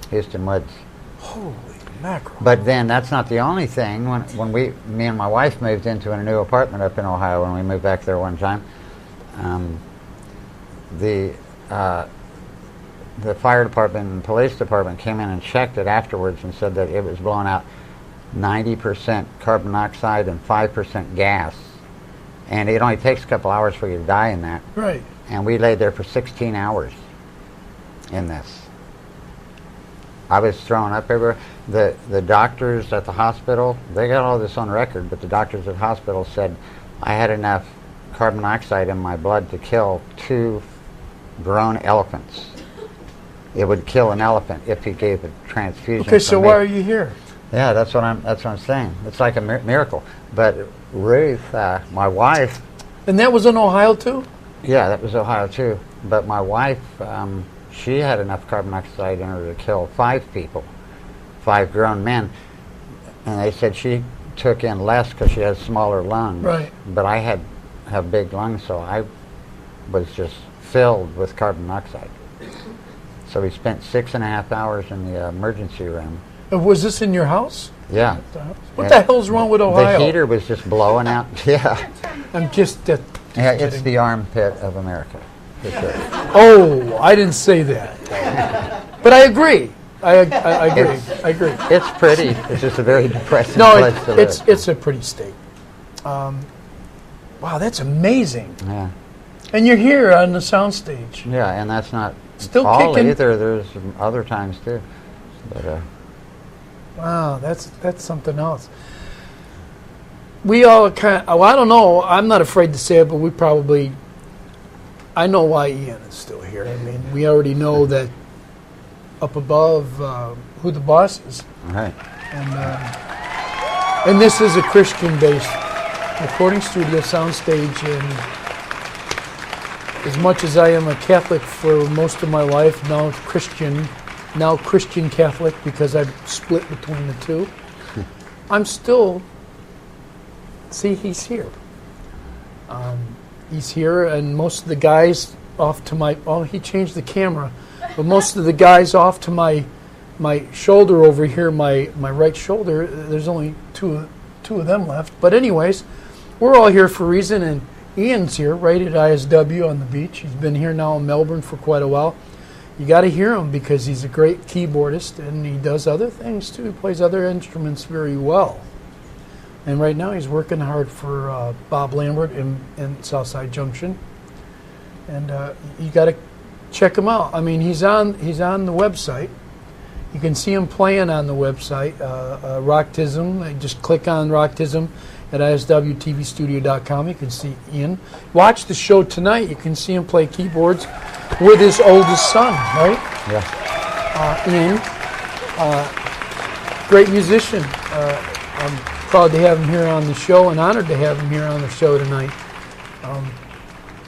Speaker 3: Houston Woods.
Speaker 2: Holy mackerel.
Speaker 3: But then that's not the only thing. When me and my wife moved into a new apartment up in Ohio, when we moved back there one time, the fire department and police department came in and checked it afterwards and said that it was blowing out 90% carbon monoxide and 5% gas. And it only takes a couple hours for you to die in that.
Speaker 2: Right.
Speaker 3: And we lay there for 16 hours in this. I was throwing up everywhere. The doctors at the hospital, they got all this on record, but the doctors at the hospital said I had enough carbon monoxide in my blood to kill 2 grown elephants. It would kill an elephant if he gave a transfusion.
Speaker 2: Okay, so why are you here?
Speaker 3: Yeah, that's what I'm saying. It's like a miracle. But Ruth, my wife.
Speaker 2: And that was in Ohio too?
Speaker 3: Yeah, that was Ohio too. But my wife, she had enough carbon monoxide in her to kill 5 people, 5 grown men. And they said she took in less because she has smaller lungs.
Speaker 2: Right.
Speaker 3: But I have big lungs, so I was just filled with carbon monoxide. So we spent 6.5 hours in the emergency room.
Speaker 2: Was this in your house?
Speaker 3: Yeah.
Speaker 2: What the hell's wrong with Ohio?
Speaker 3: The heater was just blowing out. Yeah.
Speaker 2: I'm just...
Speaker 3: Yeah, it's the armpit of America, for sure.
Speaker 2: Oh, I didn't say that. But I agree. I agree.
Speaker 3: It's pretty. It's just a very depressing place to live.
Speaker 2: It's a pretty state. Wow, that's amazing.
Speaker 3: Yeah.
Speaker 2: And you're here on the soundstage.
Speaker 3: Yeah, and that's not
Speaker 2: still
Speaker 3: all
Speaker 2: kicking.
Speaker 3: Either. There's other times too. But
Speaker 2: wow, that's something else. We all kind of, I don't know, I'm not afraid to say it, but we probably, I know why Ian is still here. I mean, we already know that up above who the boss is.
Speaker 3: Right.
Speaker 2: And this is a Christian-based recording studio, soundstage, and as much as I am a Catholic for most of my life, now Christian Catholic because I've split between the two, I'm still, see, he's here. He's here, and most of the guys off to my, oh, he changed the camera, but most of the guys off to my shoulder over here, my right shoulder, there's only two of them left. But anyways, we're all here for a reason, and Ian's here, right at ISW on the beach. He's been here now in Melbourne for quite a while. You got to hear him because he's a great keyboardist, and he does other things too. He plays other instruments very well. And right now he's working hard for Bob Lambert in Southside Junction. And you got to check him out. I mean, he's on the website. You can see him playing on the website, Rocktism. Just click on Rocktism at iswtvstudio.com. You can see Ian. Watch the show tonight. You can see him play keyboards with his oldest son, right?
Speaker 3: Yeah.
Speaker 2: Ian, great musician. I'm proud to have him here on the show and honored to have him here on the show tonight.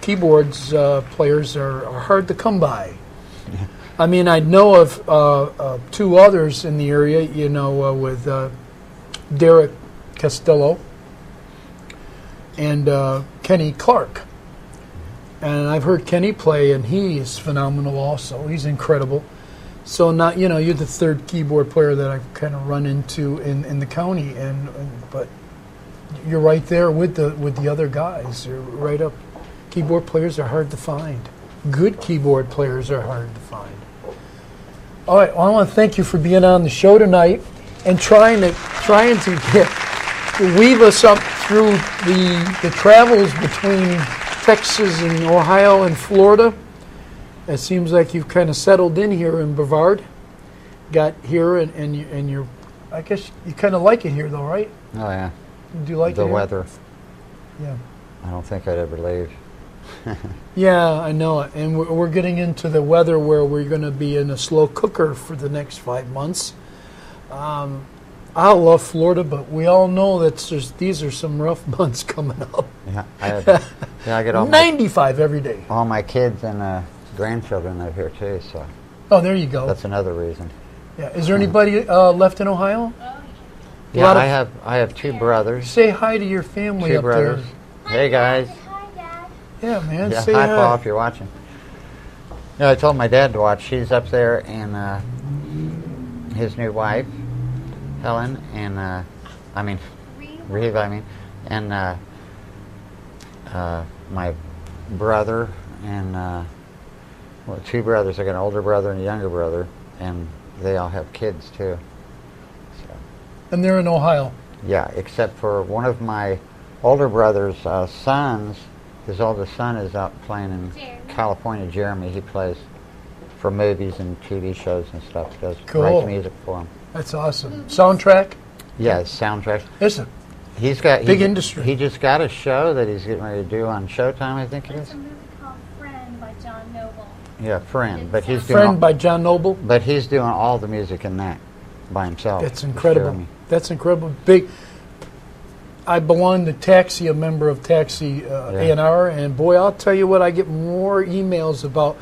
Speaker 2: Keyboards players are hard to come by. I mean, I know of two others in the area, you know, with Derek Castillo and Kenny Clark. And I've heard Kenny play, and he is phenomenal also. He's incredible. So, not, you know, you're the third keyboard player that I've kind of run into in the county, but you're right there with the other guys. You're right up. Keyboard players are hard to find. Good keyboard players are hard to find. All right, well, I want to thank you for being on the show tonight and trying to weave us up through the travels between Texas and Ohio and Florida. It seems like you've kind of settled in here in Brevard. Got here and you're, I guess you kind of like it here though, right?
Speaker 3: Oh yeah.
Speaker 2: Do you like
Speaker 3: the
Speaker 2: it here?
Speaker 3: weather?
Speaker 2: Yeah.
Speaker 3: I don't think I'd ever leave.
Speaker 2: Yeah, I know it. And we're getting into the weather where we're going to be in a slow cooker for the next 5 months. I love Florida, but we all know that these are some rough months coming up.
Speaker 3: Yeah, I get all
Speaker 2: 95 every day.
Speaker 3: all my kids and grandchildren live here too, so
Speaker 2: Oh, there you go.
Speaker 3: that's another reason.
Speaker 2: Yeah. Is there anybody left in Ohio?
Speaker 3: Yeah, I have two brothers.
Speaker 2: Say hi to your family
Speaker 3: Two
Speaker 2: up
Speaker 3: brothers. Hey guys.
Speaker 4: Hi, Dad.
Speaker 2: there. Yeah, man.
Speaker 3: Yeah,
Speaker 2: say
Speaker 3: hi
Speaker 2: hi.
Speaker 3: Paul if you're watching. Yeah, I told my dad to watch. She's up there, and his new wife, Helen, and Reva, and my brother, and well, two brothers. I got an older brother and a younger brother, and they all have kids too. So,
Speaker 2: And they're in Ohio.
Speaker 3: yeah, except for one of my older brother's sons. His oldest son is out playing in California. Jeremy, he plays for movies and TV shows and stuff. Does
Speaker 2: Cool.
Speaker 3: writes music for him.
Speaker 2: That's awesome. Soundtrack?
Speaker 3: Yeah, soundtracks.
Speaker 2: Listen,
Speaker 3: He's got
Speaker 2: Big industry.
Speaker 3: He just got a show that he's getting ready to do on Showtime, I think it
Speaker 4: It's
Speaker 3: is.
Speaker 4: a movie called Friend by John Noble.
Speaker 3: Yeah, Friend. But he's doing
Speaker 2: Friend by John Noble.
Speaker 3: but he's doing all the music in that by himself.
Speaker 2: That's incredible.
Speaker 3: Jeremy.
Speaker 2: That's incredible. Big. I belong to Taxi, a member of Taxi A&R, and boy, I'll tell you what, I get more emails about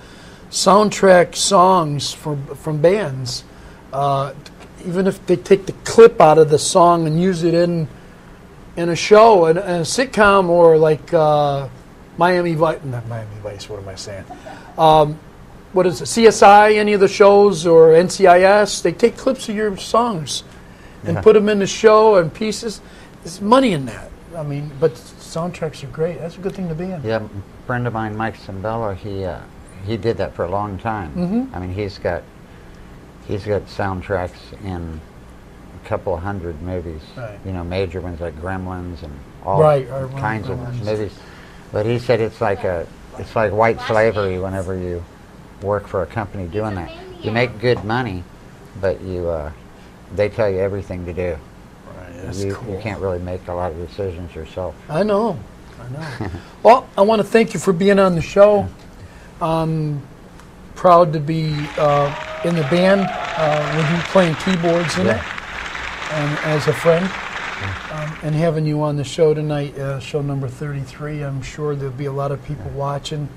Speaker 2: soundtrack songs from bands. Even if they take the clip out of the song and use it in a show, in a sitcom, or like Miami Vice. Not Miami Vice. What am I saying? What is it? CSI? Any of the shows, or NCIS? They take clips of your songs and put them in the show and pieces. There's money in that. I mean, but soundtracks are great. That's a good thing to be in.
Speaker 3: Yeah, a friend of mine, Mike Cimbello, he did that for a long time.
Speaker 2: Mm-hmm.
Speaker 3: I mean, he's got soundtracks in a couple of hundred movies.
Speaker 2: Right.
Speaker 3: You know, major ones like Gremlins and all kinds of
Speaker 2: Gremlins.
Speaker 3: movies. But he said it's like white slavery whenever you work for a company doing that. You make good money, but they tell you everything to do.
Speaker 2: Right, that's
Speaker 3: You
Speaker 2: cool.
Speaker 3: can't really make a lot of decisions yourself.
Speaker 2: I know. Well, I want to thank you for being on the show. I'm proud to be in the band with you playing keyboards in it, and as a friend, and having you on the show tonight, show number 33. I'm sure there'll be a lot of people watching,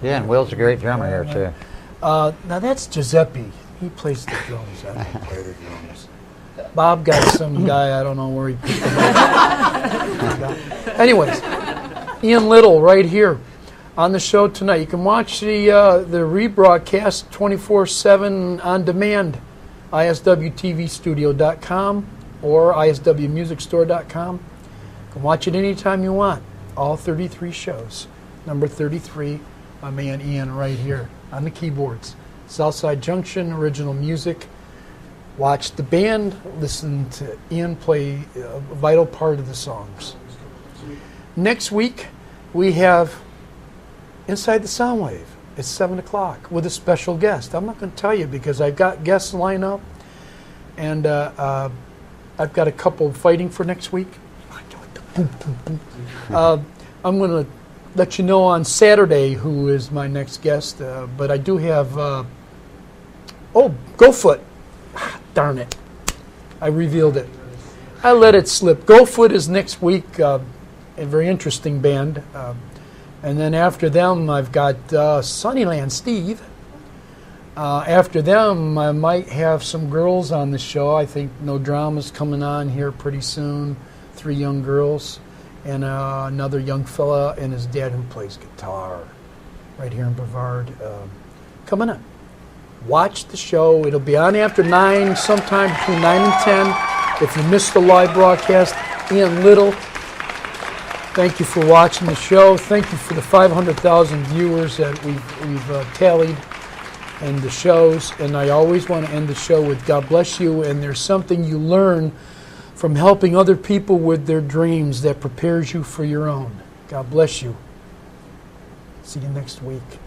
Speaker 3: Yeah, and Will's a great drummer here, too.
Speaker 2: Now that's Giuseppe. He plays the drums. I don't play the drums. Bob got some guy, I don't know where he picked him up. Anyways, Ian Little right here on the show tonight. You can watch the rebroadcast 24/7 on demand, iswtvstudio.com or iswmusicstore.com. You can watch it anytime you want. All 33 shows. Number 33, my man Ian right here on the keyboards. Southside Junction, original music. Watch the band, listen to Ian play a vital part of the songs. Next week, we have Inside the Soundwave at 7 o'clock with a special guest. I'm not going to tell you because I've got guests lined up, and I've got a couple fighting for next week. I'm going to let you know on Saturday who is my next guest, but I do have, Gofoot. Darn it. I revealed it. I let it slip. Gofoot is next week, a very interesting band. And then after them, I've got Sunnyland Steve. After them, I might have some girls on the show. I think No Drama's coming on here pretty soon. 3 young girls. And another young fella and his dad who plays guitar right here in Brevard. Coming up. Watch the show. It'll be on after 9, sometime between 9 and 10. If you missed the live broadcast, Ian Little, thank you for watching the show. Thank you for the 500,000 viewers that we've tallied in the shows. And I always want to end the show with God bless you. And there's something you learn from helping other people with their dreams that prepares you for your own. God bless you. See you next week.